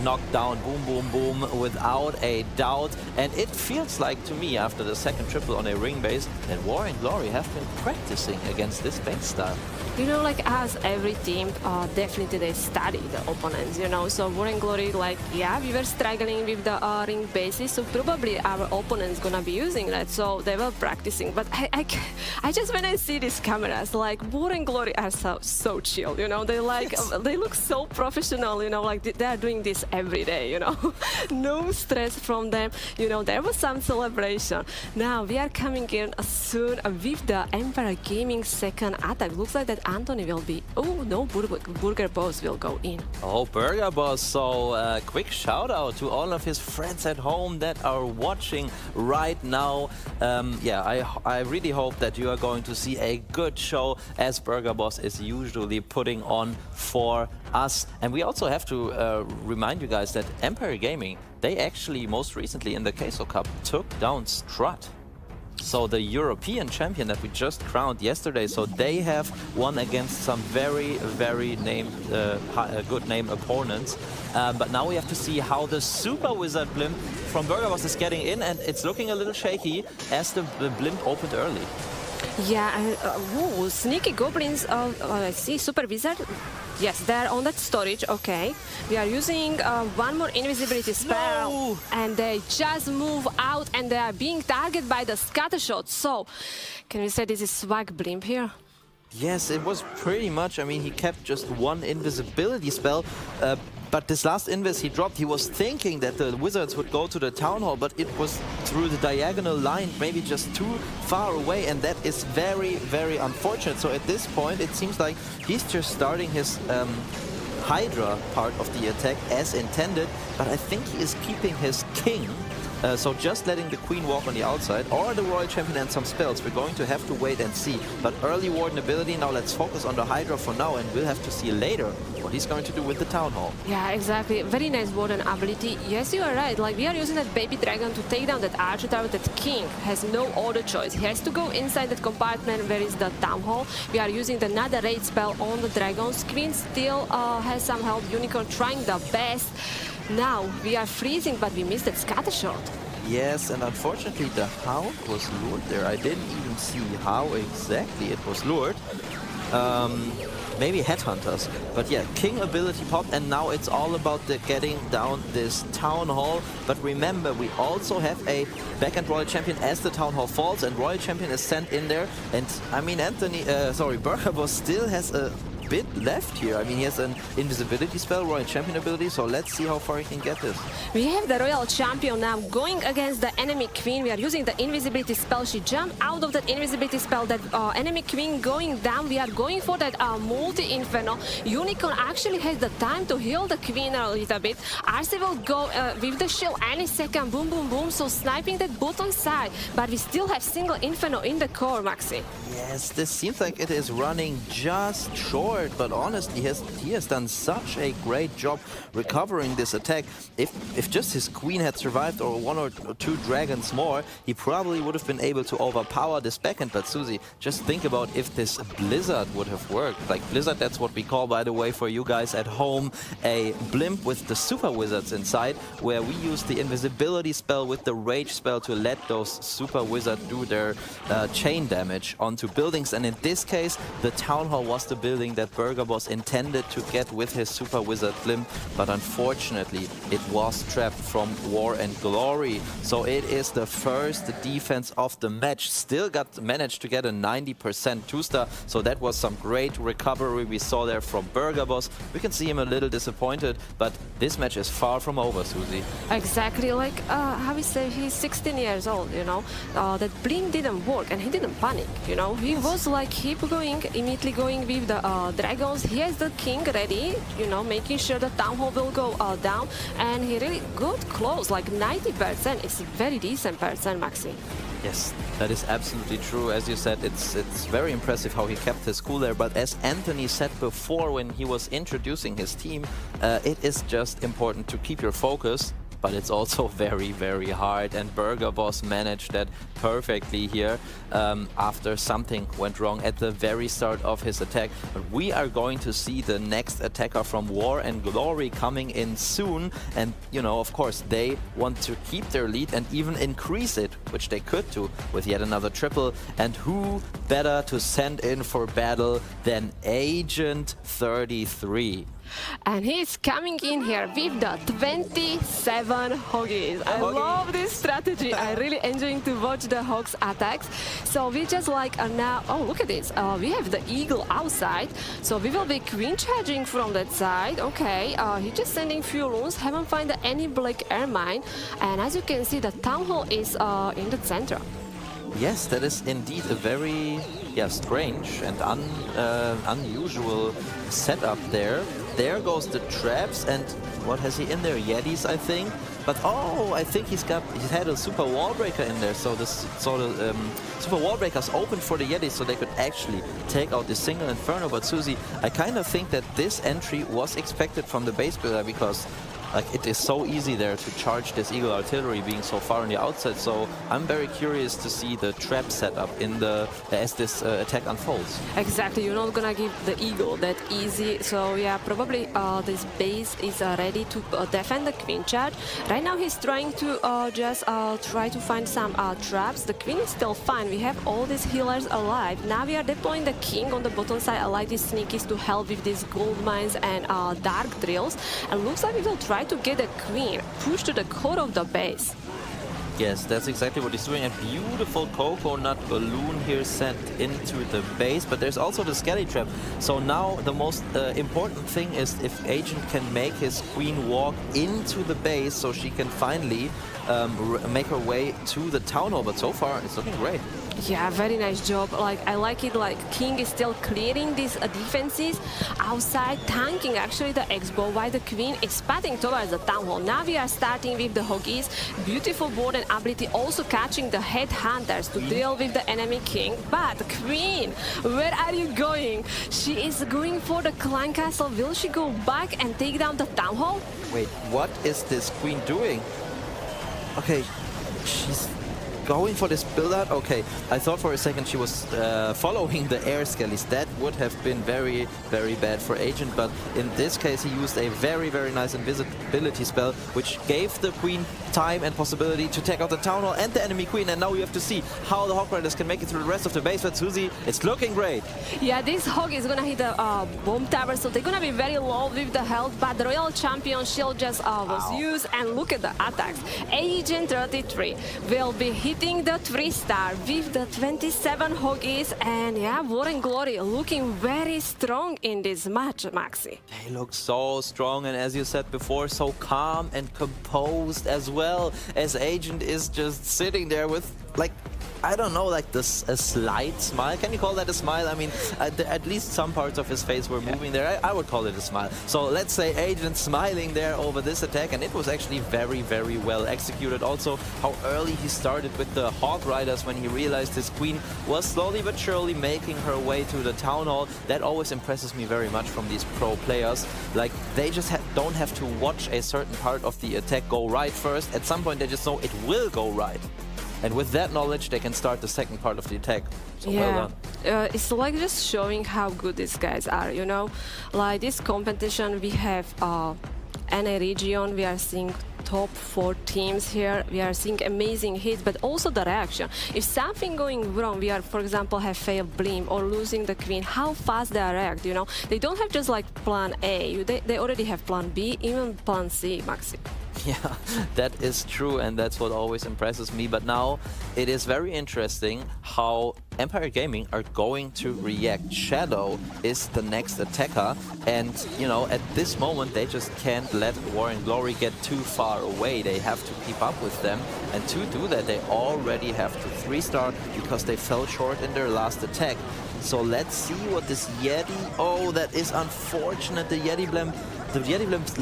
knocked down, boom, boom, boom, without a doubt. And it feels like to me, after the second triple on a ring base, that War and Glory have been practicing against this base style. You know, like as every team, definitely they study the opponents, you know. So War and Glory, like, yeah, we were struggling with the ring bases, so probably our opponent's gonna be using that. So they were practicing. But I just, when I see these cameras, like War and Glory are so chill, you know. They like, they look so professional, you know, like they are doing this every day, you know. No stress from them, you know. There was some celebration. Now we are coming in soon with the Emperor Gaming second attack. Looks like that Anthony will be... Oh, no, Burger Boss will go in. Oh, Burger Boss. So, quick shout out to all of his friends at home that are watching right now. Yeah, I really hope that you are going to see a good show, as Burger Boss is usually putting on for us. And we also have to remind you guys that Empire Gaming, they actually most recently in the Queso Cup took down Strut. So the European champion that we just crowned yesterday, so they have won against some very, very good name opponents. But now we have to see how the Super Wizard Blimp from Burger Boss is getting in, and it's looking a little shaky as the Blimp opened early. Yeah, whoa, sneaky goblins. I see Super Wizard. Yes, they're on that storage. Okay, we are using one more invisibility spell, and they just move out, and they are being targeted by the scatter shot. So, can we say this is swag blimp here? Yes, it was pretty much. I mean, he kept just one invisibility spell. But this last invis he dropped, he was thinking that the Wizards would go to the Town Hall, but it was through the diagonal line, maybe just too far away, and that is very, very unfortunate. So at this point, it seems like he's just starting his Hydra part of the attack as intended, but I think he is keeping his King. So just letting the Queen walk on the outside, or the Royal Champion and some spells. We're going to have to wait and see. But early Warden ability, now let's focus on the Hydra for now, and we'll have to see later what he's going to do with the Town Hall. Yeah, exactly. Very nice Warden ability. Yes, you are right. Like, we are using that Baby Dragon to take down that Archer Tower. That King has no other choice. He has to go inside that compartment where is the Town Hall. We are using another raid spell on the Dragons. Queen still has some help. Unicorn trying the best. Now we are freezing, but we missed that scatter shot. Yes, and unfortunately the Hound was lured there. I didn't even see how exactly it was lured. Maybe Headhunters. But yeah, King ability popped, and now it's all about getting down this Town Hall. But remember, we also have a back-end Royal Champion as the Town Hall falls, and Royal Champion is sent in there. And I mean, Burger Boss still has a bit left here. I mean, he has an invisibility spell, Royal Champion ability, so let's see how far he can get this. We have the Royal Champion now going against the enemy Queen. We are using the invisibility spell. She jumped out of that invisibility spell. That enemy Queen going down. We are going for that multi-inferno. Unicorn actually has the time to heal the Queen a little bit. RC will go with the shield any second. Boom, boom, boom. So sniping that bottom side. But we still have single inferno in the core, Maxi. Yes, this seems like it is running just short, but honestly, he has done such a great job recovering this attack. If just his Queen had survived, or one or two dragons more, he probably would have been able to overpower this backend. But Susie, just think about if this Blizzard would have worked. Like Blizzard, that's what we call, by the way, for you guys at home, a blimp with the Super Wizards inside, where we use the invisibility spell with the Rage spell to let those Super Wizards do their chain damage onto buildings. And in this case, the Town Hall was the building that Burger Boss intended to get with his Super Wizard Blimp, but unfortunately it was trapped from War and Glory. So it is the first defense of the match. Still managed to get a 90% 2-star, so that was some great recovery we saw there from Burger Boss. We can see him a little disappointed, but this match is far from over, Susie. Exactly, like how we say, he's 16 years old, you know. That blink didn't work and he didn't panic, you know. He was like keep going, immediately going with the dragons. He has the king ready, you know, making sure the town hall will go down, and he really got close, like 90%. It's a very decent percent, Maxi. Yes, that is absolutely true. As you said, it's very impressive how he kept his cool there. But as Anthony said before when he was introducing his team, it is just important to keep your focus. But it's also very, very hard, and Burger Boss managed that perfectly here after something went wrong at the very start of his attack. But we are going to see the next attacker from War and Glory coming in soon, and you know, of course, they want to keep their lead and even increase it, which they could do with yet another triple. And who better to send in for battle than Agent 33? And he's coming in here with the 27 Hoggies. I love this strategy. I really enjoying to watch the Hogs attacks. So we just like now, oh look at this, we have the Eagle outside. So we will be queen charging from that side. Okay, he's just sending few runes, haven't found any black air mine. And as you can see, the town hall is in the center. Yes, that is indeed a very strange and unusual setup there. There goes the traps, and what has he in there? Yetis, I think. But oh, I think he's had a super wall breaker in there. So the super wall breakers opened for the Yetis, so they could actually take out the single Inferno. But Susie, I kind of think that this entry was expected from the base builder, because like it is so easy there to charge this Eagle artillery being so far on the outside. So I'm very curious to see the trap setup in the as this attack unfolds. Exactly, you're not gonna give the Eagle that easy. So yeah, probably this base is ready to defend the queen charge. Right now he's trying to just try to find some traps. The queen is still fine. We have all these healers alive. Now we are deploying the king on the bottom side. I like these sneakies to help with these gold mines and dark drills. And looks like we will try to get a queen pushed to the core of the base. Yes, that's exactly what he's doing. A beautiful coconut balloon here sent into the base, but there's also the skelly trap. So now the most important thing is if Agent can make his queen walk into the base so she can finally make her way to the town hall. But so far it's looking great. Yeah, very nice job. Like I like it. Like King is still clearing these defenses outside, tanking actually the X-bow, while the Queen is spatting towards the town hall. Now we are starting with the Hoggies. Beautiful board and ability, also catching the headhunters to deal with the enemy King. But Queen, where are you going? She is going for the clan castle. Will she go back and take down the town hall? Wait, what is this Queen doing? Okay, she's going for this build-out? Okay, I thought for a second she was following the air skellies. That would have been very, very bad for Agent, but in this case he used a very, very nice invisibility spell, which gave the Queen time and possibility to take out the Town Hall and the enemy Queen, and now we have to see how the Hog Riders can make it through the rest of the base. But Susie, it's looking great. Yeah, this Hog is gonna hit the bomb tower, so they're gonna be very low with the health, but the Royal Champion Shield just was used, and look at the attacks. Agent 33 will be hitting the 3-star with the 27 Hoggies, and yeah, War and Glory looking very strong in this match, Maxi. They look so strong, and as you said before, so calm and composed as well, as Agent is just sitting there with, like, I don't know, like this a slight smile. Can you call that a smile? I mean, at least some parts of his face were moving there. I would call it a smile. So let's say Agent smiling there over this attack, and it was actually very, very well executed. Also, how early he started with the Hog Riders when he realized his Queen was slowly but surely making her way to the Town Hall. That always impresses me very much from these pro players. Like, they just don't have to watch a certain part of the attack go right first. At some point, they just know it will go right. And with that knowledge, they can start the second part of the attack. So yeah, well it's like just showing how good these guys are, you know? Like this competition, we have NA region, we are seeing top 4 teams here. We are seeing amazing hits, but also the reaction. If something going wrong, we are, for example, have failed Blim or losing the Queen, how fast they react, you know? They don't have just like plan A, they already have plan B, even plan C, Maxi. Yeah, that is true, and that's what always impresses me. But now it is very interesting how Empire Gaming are going to react. Shadow is the next attacker, and you know, at this moment they just can't let War and Glory get too far away. They have to keep up with them, and to do that they already have to 3-star because they fell short in their last attack. So let's see what this Yeti... Oh, that is unfortunate. The Yeti Blim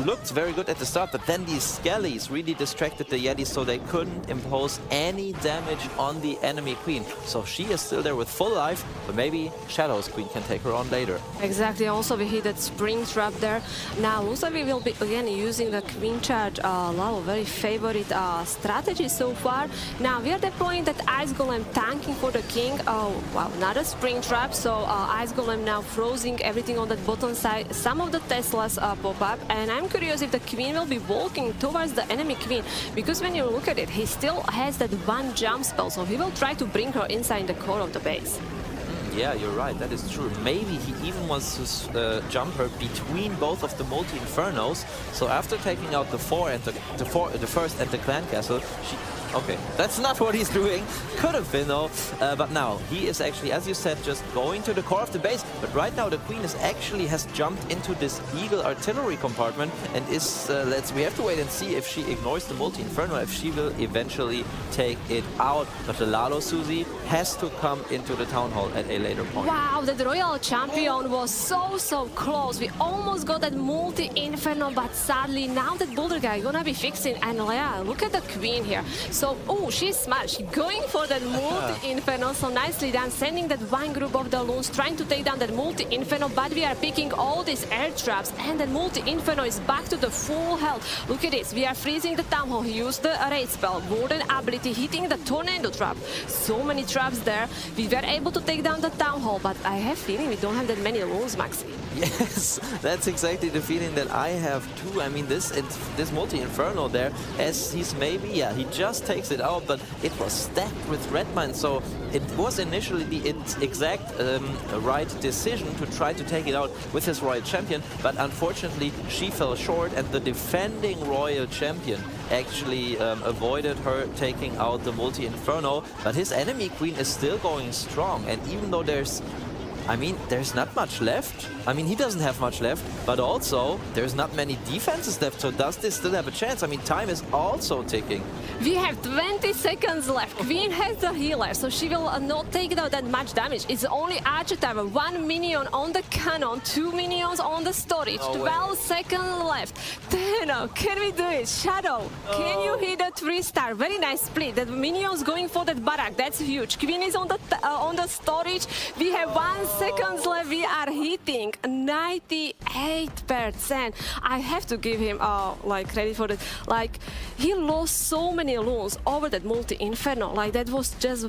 looked very good at the start, but then these Skellies really distracted the Yetis, so they couldn't impose any damage on the enemy Queen. So she is still there with full life, but maybe Shadow's Queen can take her on later. Exactly, also we hit that spring trap there. Now Lusavi will be again using the Queen charge, Lalo, very favorite strategy so far. Now we are deploying that Ice Golem tanking for the King. Oh wow, another spring trap, so Ice Golem now freezing everything on that bottom side. Some of the Teslas pop up, and I'm curious if the Queen will be walking towards the enemy Queen, because when you look at it, he still has that one jump spell, so he will try to bring her inside the core of the base. Yeah, you're right, that is true. Maybe he even wants to jump her between both of the multi-infernos, so after taking out the first and the clan castle, okay, that's not what he's doing. Could have been though, but now he is actually, as you said, just going to the core of the base. But right now the Queen is actually has jumped into this Eagle artillery compartment and is, we have to wait and see if she ignores the multi-inferno, if she will eventually take it out. But the Lalo Suzy has to come into the town hall at a later point. Wow, that Royal Champion was so close. We almost got that multi-inferno, but sadly now that Boulder guy gonna be fixing. And yeah, look at the Queen here. So, oh, she's smart. She's going for that multi-inferno, so nicely done, sending that one group of the loons, trying to take down that multi-inferno, but we are picking all these air traps, and that multi-inferno is back to the full health. Look at this, we are freezing the town hall. He used the raid spell, Warden ability, hitting the tornado trap. So many traps there. We were able to take down the town hall, but I have feeling we don't have that many loons, Maxi. Yes, that's exactly the feeling that I have too. I mean, this multi-inferno there, as he's maybe, yeah, he just takes it out, but it was stacked with red mines, so it was initially the exact right decision to try to take it out with his Royal Champion, but unfortunately she fell short, and the defending Royal Champion actually avoided her taking out the multi-inferno, but his enemy Queen is still going strong, and even though there's not much left. I mean, he doesn't have much left, but also there's not many defenses left, so does this still have a chance? I mean, time is also ticking. We have 20 seconds left. Queen has the healer, so she will not take out that much damage. It's only Archer Tower, 1 minion on the cannon, 2 minions on the storage, 12 seconds left. Teno, can we do it? Shadow, can you hit a 3-star? Very nice split. The minions going for that barrack, that's huge. Queen is on the storage. We have 1 second left. We are hitting 98%. I have to give him credit for that. Like, he lost so many loons over that multi-inferno. Like, that was just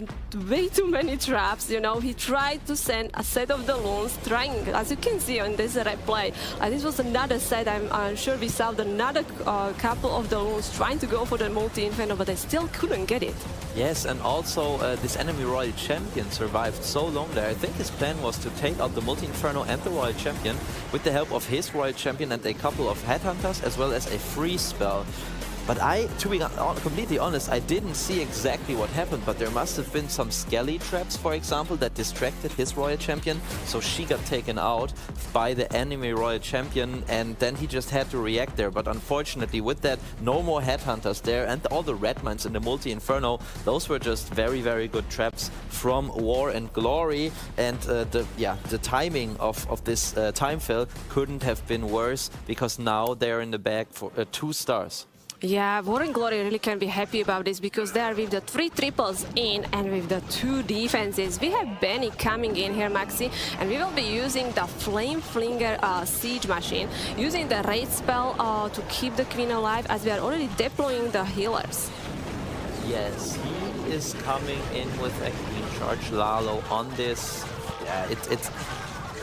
way too many traps, you know. He tried to send a set of the loons, trying, as you can see on this replay. This was another set. I'm sure we saw another couple of the loons trying to go for the multi-inferno, but they still couldn't get it. Yes, and also this enemy Royal Champion survived so long there. I think his plan was to take out the multi-inferno and the Royal Champion with the help of his Royal Champion and a couple of headhunters, as well as a freeze spell. But to be completely honest, I didn't see exactly what happened, but there must have been some Skelly traps, for example, that distracted his Royal Champion, so she got taken out by the enemy Royal Champion, and then he just had to react there. But unfortunately, with that, no more headhunters there, and all the red mines in the multi-inferno, those were just very, very good traps from War and Glory, and the timing of this time fill couldn't have been worse, because now they're in the bag for 2 stars. Yeah, War and Glory really can be happy about this, because they are with the 3 triples in and with the 2 defenses. We have Benny coming in here, Maxi, and we will be using the Flame Flinger siege machine, using the raid spell to keep the Queen alive, as we are already deploying the healers. Yes, he is coming in with a Queen charge. Lalo on this. Yeah,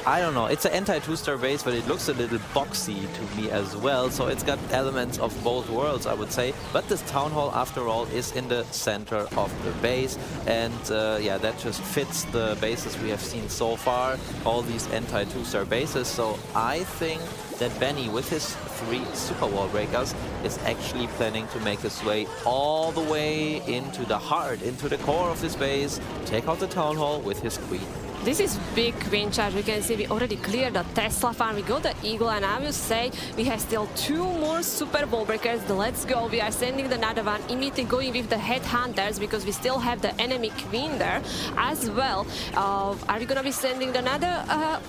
I don't know, it's an anti-2-star base, but it looks a little boxy to me as well. So it's got elements of both worlds, I would say. But this town hall, after all, is in the center of the base. And yeah, that just fits the bases we have seen so far, all these anti-2-star bases. So I think that Benny, with his 3 super wall breakers, is actually planning to make his way all the way into the heart, into the core of this base, take out the town hall with his queen. This is big queen charge. We can see we already cleared the Tesla farm. We got the Eagle, and I will say we have still 2 more super wall breakers. Let's go. We are sending another one, immediately going with the headhunters because we still have the enemy queen there as well. Are we gonna be sending another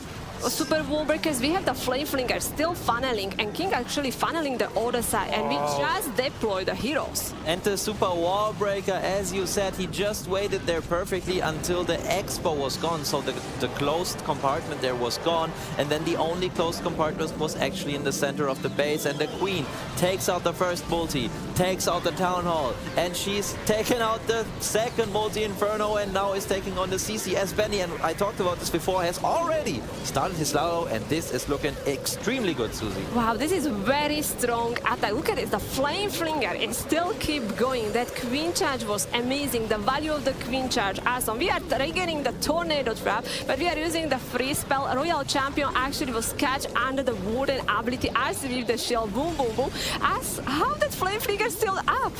super wall breakers? We have the flame flinger still funneling, and King actually funneling the other side, and we just deploy the heroes. And the super wall breaker, as you said, he just waited there perfectly until the expo was gone. So the closed compartment there was gone, and then the only closed compartment was actually in the center of the base, and the queen takes out the first multi, takes out the town hall, and she's taken out the second multi inferno, and now is taking on the CCS. Benny, and I talked about this before, has already started his Lalo, and this is looking extremely good, Susie. Wow, this is very strong attack. Look at it, the flame flinger, it still keep going. That queen charge was amazing. The value of the queen charge, awesome. We are triggering the tornado trap, but we are using the free spell. Royal Champion actually was catch under the warden ability. As with the shield, boom, boom, boom. As how that flame flinger still up?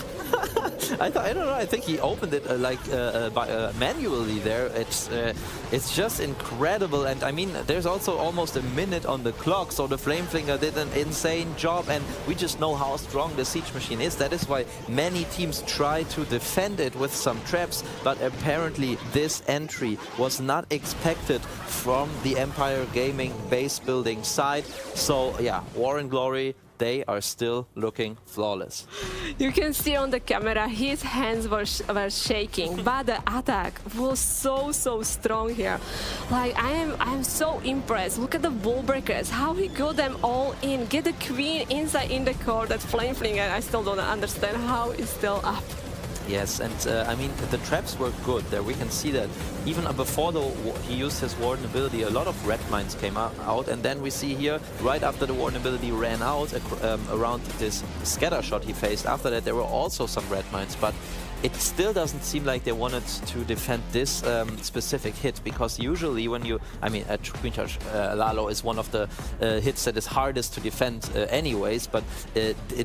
I don't know. I think he opened it manually there. It's just incredible, and I mean, there's also almost a minute on the clock, so the flame flinger did an insane job, and we just know how strong the siege machine is. That is why many teams try to defend it with some traps, but apparently this entry was not expected from the Empire Gaming base building side. So yeah, War and Glory, they are still looking flawless. You can see on the camera his hands were shaking, but the attack was so strong here. Like I am so impressed. Look at the wall breakers, how he got them all in. Get the queen inside in the core. That flame flinger, I still don't understand how it's still up. Yes, and I mean, the traps were good. There we can see that even before he used his warden ability, a lot of red mines came out, and then we see here, right after the warden ability ran out, around this scatter shot he faced, after that there were also some red mines, but it still doesn't seem like they wanted to defend this specific hit, because usually when you, I mean, a Queen Charge Lalo is one of the hits that is hardest to defend anyways, but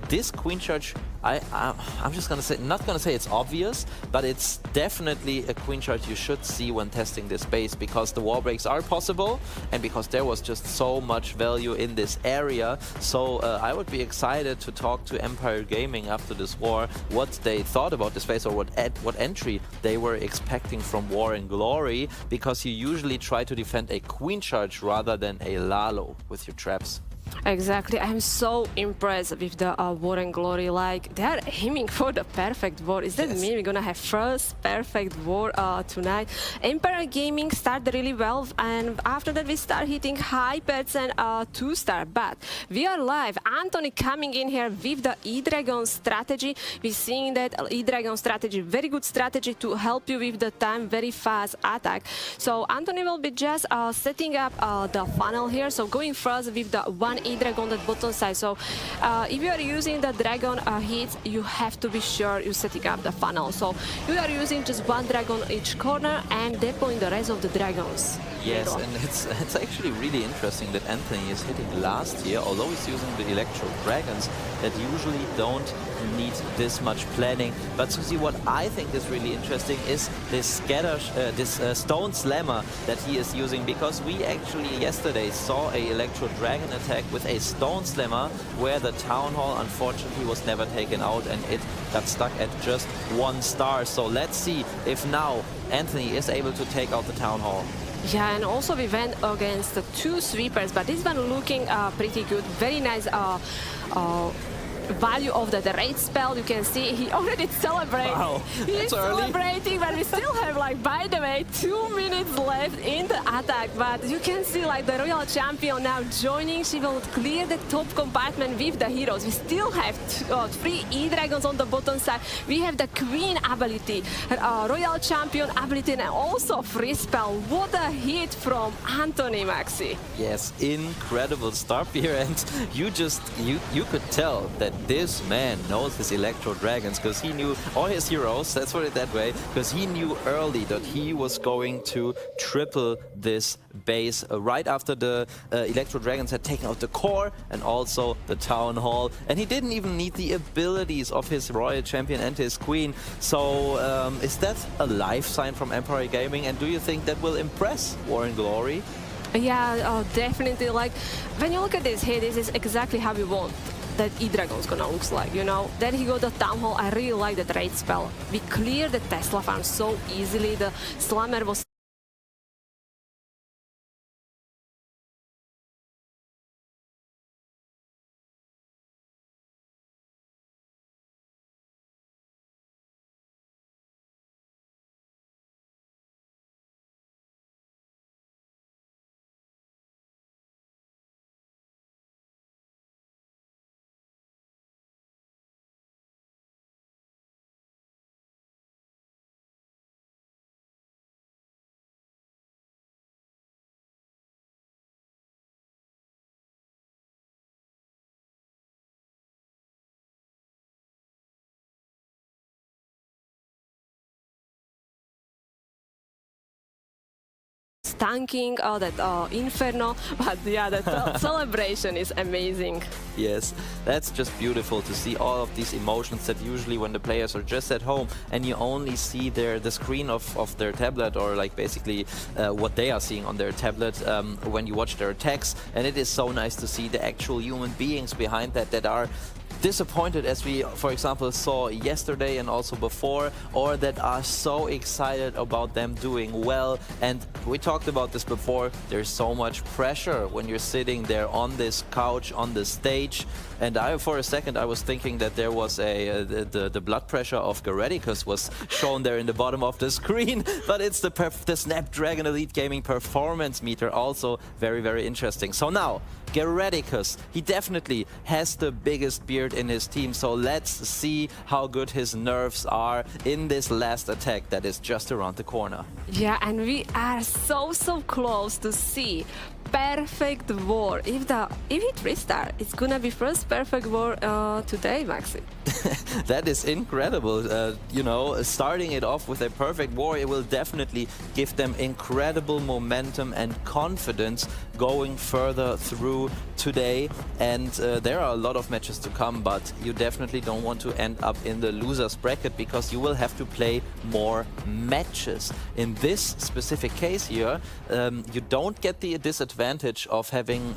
this Queen Charge, I'm just gonna say, not gonna say it's obvious, but it's definitely a Queen Charge you should see when testing this base, because the wall breaks are possible, and because there was just so much value in this area. So I would be excited to talk to Empire Gaming after this war, what they thought about this base, or what entry they were expecting from War and Glory, because you usually try to defend a Queen Charge rather than a Lalo with your traps. Exactly, I'm so impressed with the War and Glory. Like, they are aiming for the perfect war. Is that mean we're gonna have first perfect war tonight? Empire Gaming started really well, and after that we start hitting high pets and 2-star. But we are live. Anthony coming in here with the E-Dragon strategy. We're seeing that E-Dragon strategy, very good strategy to help you with the time, very fast attack. So Anthony will be just setting up the funnel here. So going first with the one E-Dragon on the bottom side. So if you are using the dragon hits, you have to be sure you're setting up the funnel. So you are using just one dragon each corner and deploying the rest of the dragons. Yes, and it's actually really interesting that Anthony is hitting last here, although he's using the Electro Dragons that usually don't need this much planning. But Susie, what I think is really interesting is this Stone Slammer that he is using, because we actually yesterday saw a Electro Dragon attack with a Stone Slammer where the Town Hall unfortunately was never taken out and it got stuck at just 1 star. So let's see if now Anthony is able to take out the Town Hall. Yeah, and also we went against the 2 sweepers, but this one looking pretty good. Very nice value of the rage spell. You can see he already celebrated. Wow, He's celebrating, but we still have, like, by the way, 2 minutes left in the attack. But you can see, like, the Royal Champion now joining. She will clear the top compartment with the heroes. We still have 3 E-Dragons on the bottom side. We have the Queen ability, Royal Champion ability, and also free spell. What a hit from Anthony, Maxi. Yes, incredible start here, and you could tell that this man knows his Electro Dragons, because he knew all his heroes, let's put it that way, because he knew early that he was going to triple this base right after the Electro Dragons had taken out the core and also the Town Hall, and he didn't even need the abilities of his Royal Champion and his Queen. So is that a life sign from Empire Gaming, and do you think that will impress War and Glory? Yeah, definitely. Like, when you look at this here, this is exactly how we want that E-Dragon's gonna look like, you know. Then he got the Town Hall. I really like the trade spell. We cleared the Tesla farm so easily. The Slammer was tanking that Inferno, but yeah, the celebration is amazing. Yes, that's just beautiful to see all of these emotions that usually when the players are just at home and you only see the screen of their tablet, or like basically what they are seeing on their tablet when you watch their attacks, and it is so nice to see the actual human beings behind that are disappointed, as we, for example, saw yesterday and also before, or that are so excited about them doing well. And we talked about this before, there's so much pressure when you're sitting there on this couch, on the stage. And for a second, I was thinking that there was the blood pressure of Gareticus was shown there in the bottom of the screen, but it's the Snapdragon Elite Gaming performance meter, also very, very interesting. So now, Gareticus, he definitely has the biggest beard in his team, so let's see how good his nerfs are in this last attack that is just around the corner. Yeah, and we are so close to see perfect war. If it restart, it's gonna be first perfect war today, Maxi. That is incredible. You know, starting it off with a perfect war, it will definitely give them incredible momentum and confidence going further through today. And there are a lot of matches to come, but you definitely don't want to end up in the losers bracket, because you will have to play more matches. In this specific case here, you don't get the disadvantage of having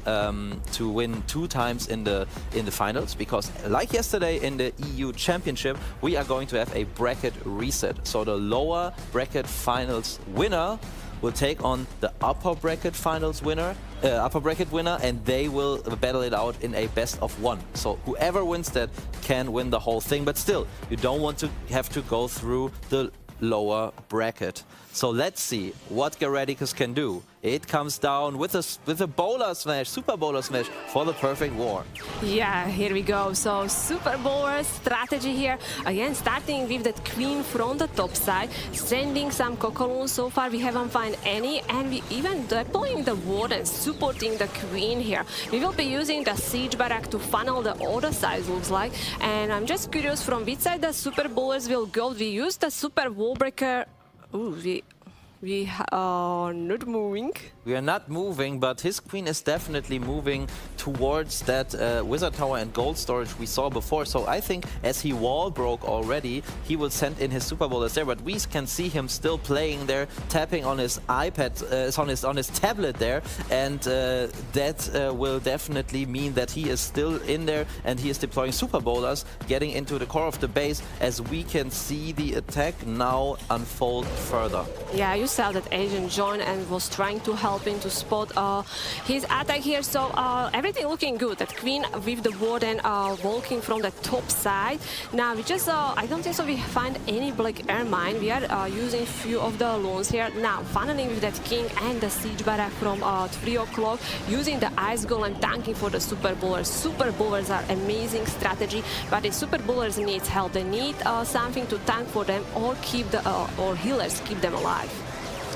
to win 2 times in the finals, because like yesterday in the EU Championship, we are going to have a bracket reset. So the lower bracket finals winner will take on the upper bracket finals winner, and they will battle it out in a best of 1. So whoever wins that can win the whole thing, but still, you don't want to have to go through the lower bracket. So let's see what Gareticus can do. It comes down with a bowler smash, super bowler smash for the perfect war. Yeah, here we go. So super bowler strategy here. Again, starting with that queen from the top side, sending some cocoons. So far we haven't found any, and we even deploying the ward and supporting the queen here. We will be using the siege barrack to funnel the other side, looks like. And I'm just curious from which side the super bowlers will go. We use the super wall breaker. Ooh, we are not moving. We are not moving, but his queen is definitely moving towards that wizard tower and gold storage we saw before. So I think as he wall broke already, he will send in his super bowlers there. But we can see him still playing there, tapping on his iPad, on his tablet there, and that will definitely mean that he is still in there and he is deploying super bowlers, getting into the core of the base, as we can see the attack now unfold further. Yeah, you saw that Asian joined and was trying to help helping to spot his attack here. So everything looking good. That Queen with the Warden walking from the top side. Now we just, I don't think so we find any black air mine. We are using few of the loons here. Now funneling with that King and the Siege Barrack from 3 o'clock, using the Ice Golem, tanking for the Super Bowlers. Super Bowlers are amazing strategy, but the Super Bowlers need help. They need something to tank for them, or keep the or healers keep them alive.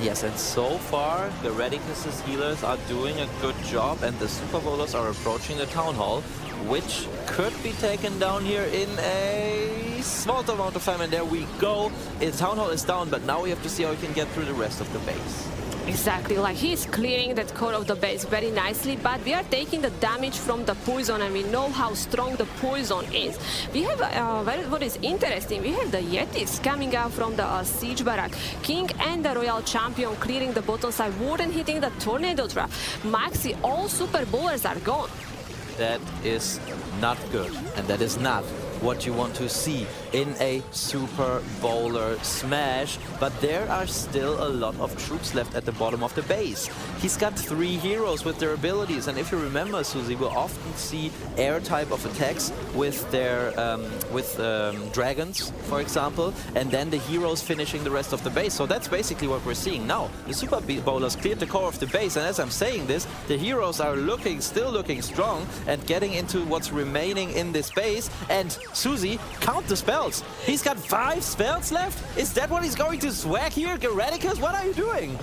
Yes, and so far, the Radicus's healers are doing a good job, and the Super Bowlers are approaching the Town Hall, which could be taken down here in a small amount of time. And there we go. The Town Hall is down, but now we have to see how we can get through the rest of the base. Exactly, like he's clearing that core of the base very nicely, but we are taking the damage from the poison, and we know how strong the poison is. We have, what is interesting, we have the Yetis coming out from the Siege Barrack. King and the Royal Champion clearing the bottom side, Warden hitting the Tornado Trap. Maxi, all Super Bowlers are gone. That is not good, and that is not what you want to see in a Super Bowler smash, but there are still a lot of troops left at the bottom of the base. He's got 3 heroes with their abilities, and if you remember, Susie, we'll often see air type of attacks with their dragons, for example, and then the heroes finishing the rest of the base. So that's basically what we're seeing now. The Super Bowlers cleared the core of the base, and as I'm saying this, the heroes are still looking strong and getting into what's remaining in this base. And Susie, count the spells. He's got 5 spells left. Is that what he's going to swag here? Geradicus, what are you doing?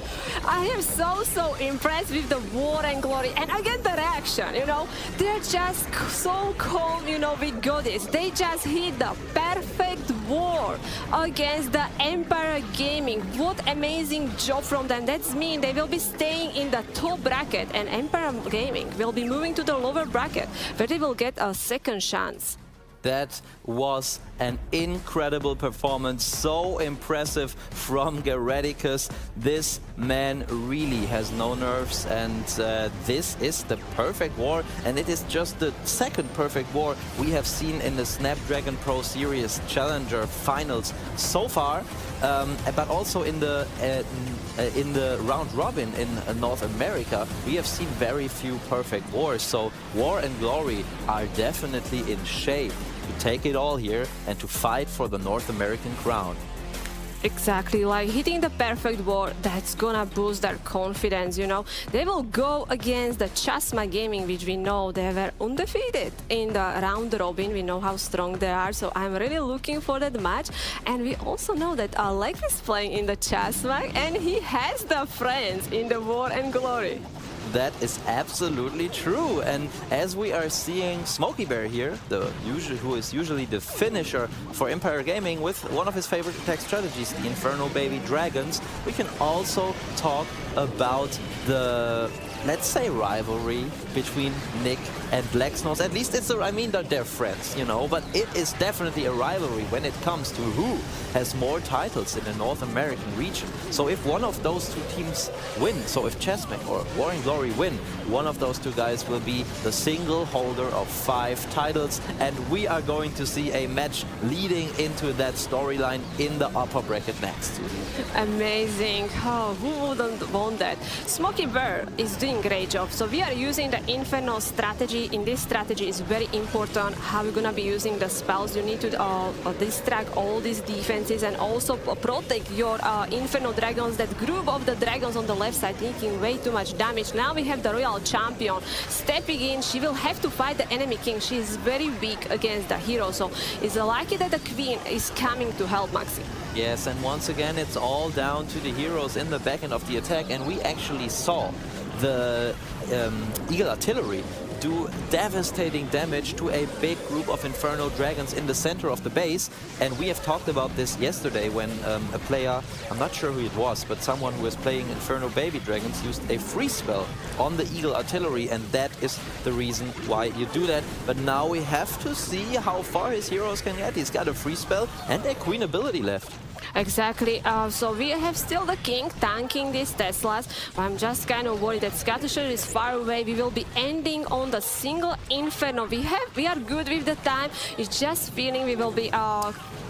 I am so impressed with the War and Glory, and again the reaction, you know, they're just so calm, you know, with Goddess. They just hit the perfect war against the Empire Gaming. What amazing job from them. That means they will be staying in the top bracket, and Empire Gaming will be moving to the lower bracket, where they will get a second chance. That was an incredible performance, so impressive from Geradicus. This man really has no nerves, and this is the perfect war, and it is just the second perfect war we have seen in the Snapdragon Pro Series Challenger Finals so far, but also in the round robin in North America, we have seen very few perfect wars. So War and Glory are definitely in shape to take it all here and to fight for the North American crown. Exactly, like hitting the perfect war, that's gonna boost their confidence, you know. They will go against the Chasma Gaming, which we know they were undefeated in the round robin. We know how strong they are, so I'm really looking for that match. And we also know that Alex is playing in the Chasma, and he has the friends in the War and Glory. That is absolutely true, and as we are seeing Smokey Bear here, who is usually the finisher for Empire Gaming with one of his favorite attack strategies, the Inferno Baby Dragons, we can also talk about the, let's say, rivalry between Nick and Blacksnose. At least it's I mean, they're friends, you know, but it is definitely a rivalry when it comes to who has more titles in the North American region. So if one of those two teams win, so if Chessman or War and Glory win, one of those two guys will be the single holder of 5 titles, and we are going to see a match leading into that storyline in the upper bracket next. Amazing. Oh, who wouldn't want that? Smokey Bear is doing a great job. So we are using the Inferno strategy. In this strategy is very important how we're gonna be using the spells. You need to distract all these defenses and also protect your Inferno Dragons. That group of the dragons on the left side taking way too much damage. Now we have the Royal Champion stepping in. She will have to fight the enemy king. She is very weak against the hero. So it's lucky that the Queen is coming to help Maxi. Yes, and once again, it's all down to the heroes in the back end of the attack, and we actually saw the Eagle Artillery do devastating damage to a big group of Inferno Dragons in the center of the base. And we have talked about this yesterday when a player, I'm not sure who it was, but someone who was playing Inferno Baby Dragons used a freeze spell on the Eagle Artillery, and that is the reason why you do that. But now we have to see how far his heroes can get. He's got a freeze spell and a Queen ability left. Exactly. So we have still the King tanking these Teslas. I'm just kind of worried that Scattershot is far away. We will be ending on found a single Inferno. We are good with the time. It's just feeling we will be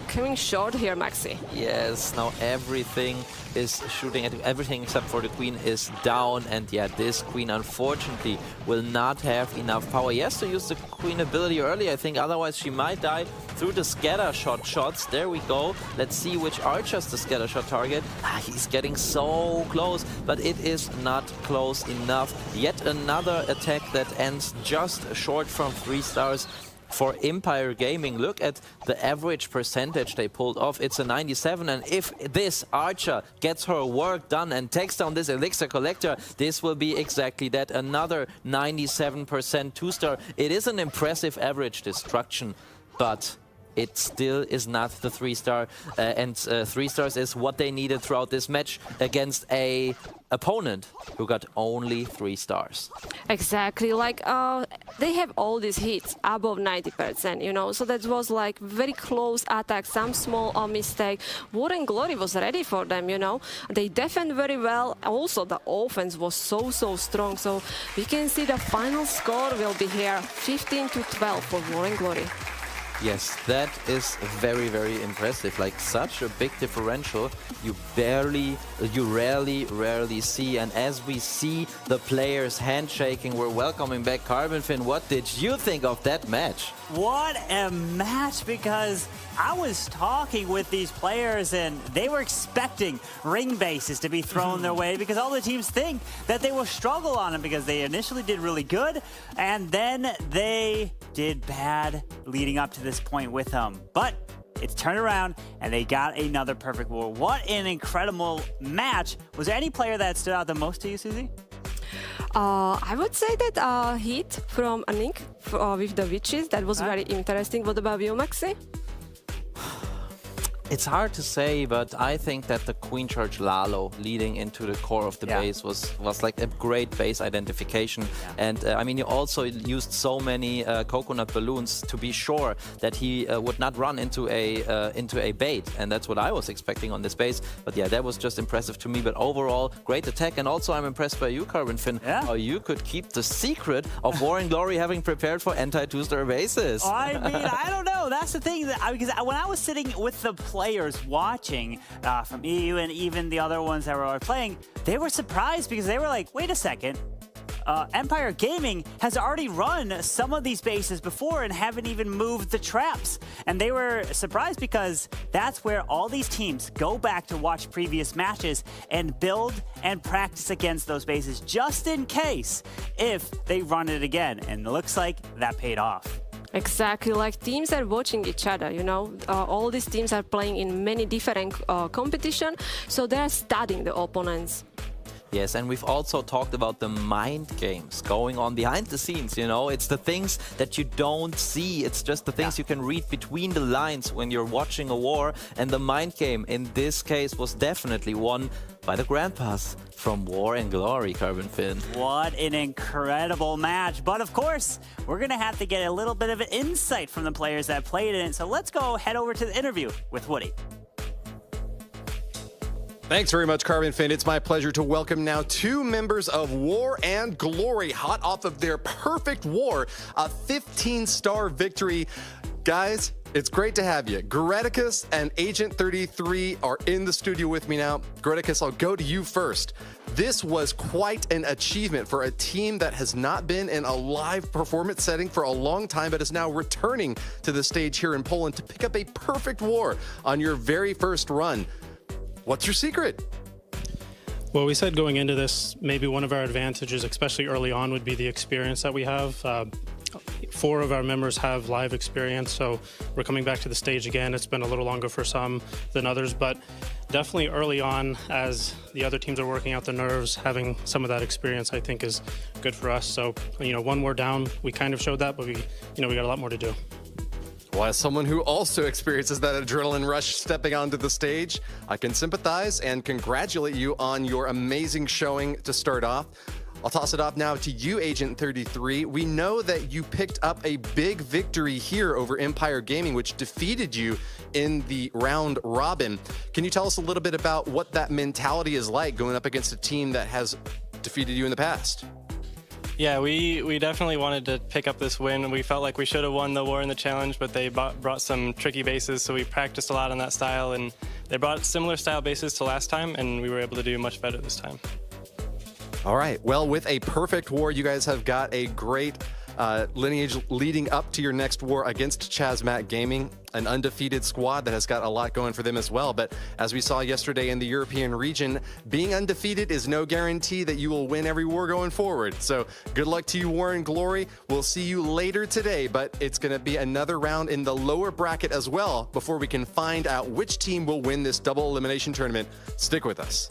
coming short here, Maxi. Yes, now everything is shooting at everything except for the Queen is down, and yeah, this Queen unfortunately will not have enough power. He has to use the Queen ability early, I think, otherwise she might die through the scatter shot shots. There we go. Let's see which archer's the scatter shot target. He's getting so close, but it is not close enough. Yet another attack that ends just short from 3 stars. For Empire Gaming, look at the average percentage they pulled off. It's a 97, and if this Archer gets her work done and takes down this Elixir Collector, this will be exactly that, another 97% 2-star. It is an impressive average destruction, but it still is not the 3-star, and 3 stars is what they needed throughout this match against a opponent who got only 3 stars. Exactly, like they have all these hits above 90%, you know, so that was like very close attack, some small mistake. War and Glory was ready for them, you know. They defend very well. Also, the offense was so strong, so we can see the final score will be here, 15-12 for War and Glory. Yes, that is very impressive. Like, such a big differential you rarely see. And as we see the players handshaking, we're welcoming back Carbon Finn. What did you think of that match? What a match, because I was talking with these players and they were expecting ring bases to be thrown their way, because all the teams think that they will struggle on them because they initially did really good and then they did bad leading up to this point with them. But it's turned around and they got another perfect war. What an incredible match. Was there any player that stood out the most to you, Susie? I would say that hit from Nick with the witches, that was very interesting. What about you, Maxi? It's hard to say, but I think that the Queen Charge Lalo leading into the core of the base was like a great base identification. And I mean, he also used so many coconut balloons to be sure that he would not run into a bait, and that's what I was expecting on this base. But yeah, that was just impressive to me. But overall, great attack. And also, I'm impressed by you, Carbon Finn, how you could keep the secret of War and Glory having prepared for anti-2-star bases. I mean, I don't know. That's the thing, because when I was sitting with the players watching from EU and even the other ones that were playing, they were surprised because they were like, wait a second, Empire Gaming has already run some of these bases before and haven't even moved the traps. And they were surprised because that's where all these teams go back to watch previous matches and build and practice against those bases just in case if they run it again. And it looks like that paid off. Exactly, like teams are watching each other, you know. All these teams are playing in many different competition, so they're studying the opponents. Yes, and we've also talked about the mind games going on behind the scenes, you know. It's the things that you don't see. It's just the things you can read between the lines when you're watching a war. And the mind game in this case was definitely won by the grandpas from War and Glory, Carbon Finn. What an incredible match. But of course, we're going to have to get a little bit of an insight from the players that played in it. So let's go head over to the interview with Woody. Thanks very much, Carbon Finn. It's my pleasure to welcome now 2 members of War and Glory, hot off of their perfect war, a 15-star victory. Guys, it's great to have you. Greticus and Agent 33 are in the studio with me now. Greticus, I'll go to you first. This was quite an achievement for a team that has not been in a live performance setting for a long time, but is now returning to the stage here in Poland to pick up a perfect war on your very first run. What's your secret? Well, we said going into this, maybe one of our advantages, especially early on, would be the experience that we have. 4 of our members have live experience, so we're coming back to the stage again. It's been a little longer for some than others, but definitely early on, as the other teams are working out the nerves, having some of that experience, I think, is good for us. So, you know, one more down, we kind of showed that, but we got a lot more to do. Well, as someone who also experiences that adrenaline rush stepping onto the stage, I can sympathize and congratulate you on your amazing showing to start off. I'll toss it off now to you, Agent 33. We know that you picked up a big victory here over Empire Gaming, which defeated you in the round robin. Can you tell us a little bit about what that mentality is like going up against a team that has defeated you in the past? Yeah, we definitely wanted to pick up this win. We felt like we should have won the war in the challenge, but they brought some tricky bases, so we practiced a lot on that style, and they brought similar style bases to last time, and we were able to do much better this time. All right. Well, with a perfect war, you guys have got a great lineage leading up to your next war against Chazmac Gaming, an undefeated squad that has got a lot going for them as well. But as we saw yesterday in the European region, being undefeated is no guarantee that you will win every war going forward. So good luck to you, War and Glory. We'll see you later today, but it's going to be another round in the lower bracket as well before we can find out which team will win this double elimination tournament. Stick with us.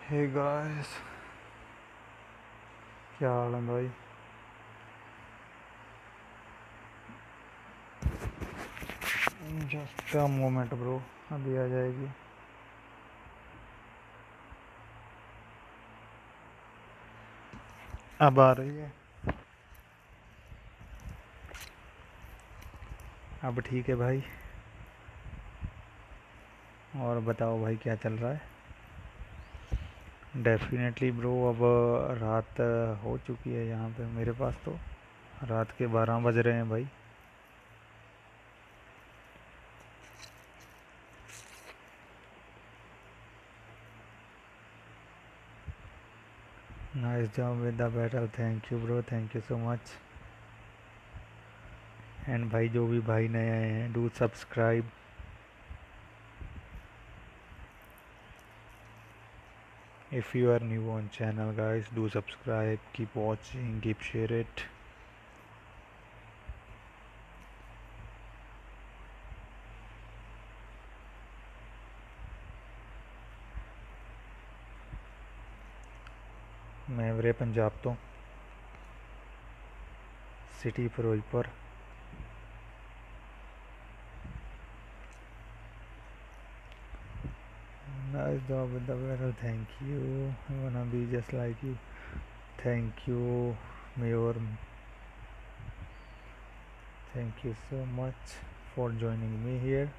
Hey guys, क्या हाल है भाई? Just a moment bro, अभी आ जाएगी। अब आ रही है। अब ठीक है भाई। और बताओ भाई क्या चल रहा है? डेफिनेटली ब्रो, अब रात हो चुकी है यहाँ पे मेरे पास तो। रात के 12 बज रहे हैं भाई। Nice job with the battle, thank you bro, thank you so much. And भाई जो भी भाई नए आए हैं, do subscribe. If you are new on channel guys, do subscribe, keep watching, keep share it. मैं ਵੀਰੇ पंजाब तो city Firozpur. Nice job with the battle, thank you. I wanna be just like you. Thank you Mayor, thank you so much for joining me here.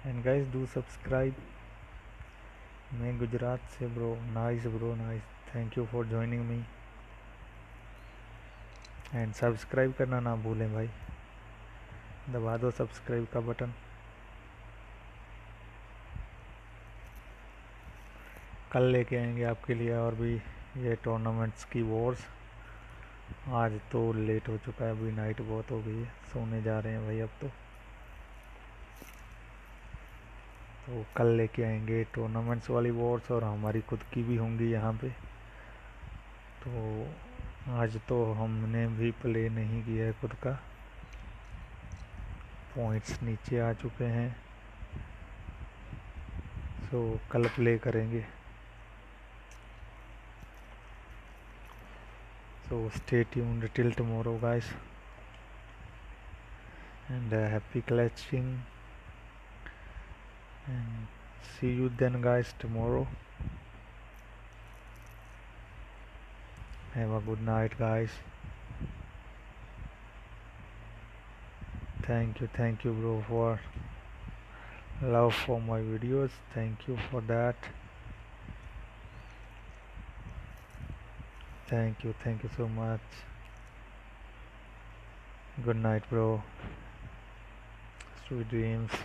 And guys do subscribe. मैं गुजरात से bro. Nice bro, nice, thank you for joining me. And subscribe करना ना भूलें भाई, दबा दो subscribe का button. कल लेके आएंगे आपके लिए और भी ये टूर्नामेंट्स की वॉर्स। आज तो लेट हो चुका है, अभी नाइट बहुत हो गई है, सोने जा रहे हैं भाई अब तो कल लेके आएंगे टूर्नामेंट्स वाली वॉर्स, और हमारी खुद की भी होंगी यहाँ पे। तो आज तो हमने भी प्ले नहीं किया है खुद का, पॉइंट्स नीचे आ चुके हैं, सो कल प्ले करेंगे। So stay tuned till tomorrow guys, and happy clutching, and see you then guys tomorrow. Have a good night guys. Thank you bro for love for my videos, thank you for that. Thank you so much. Good night bro, sweet dreams.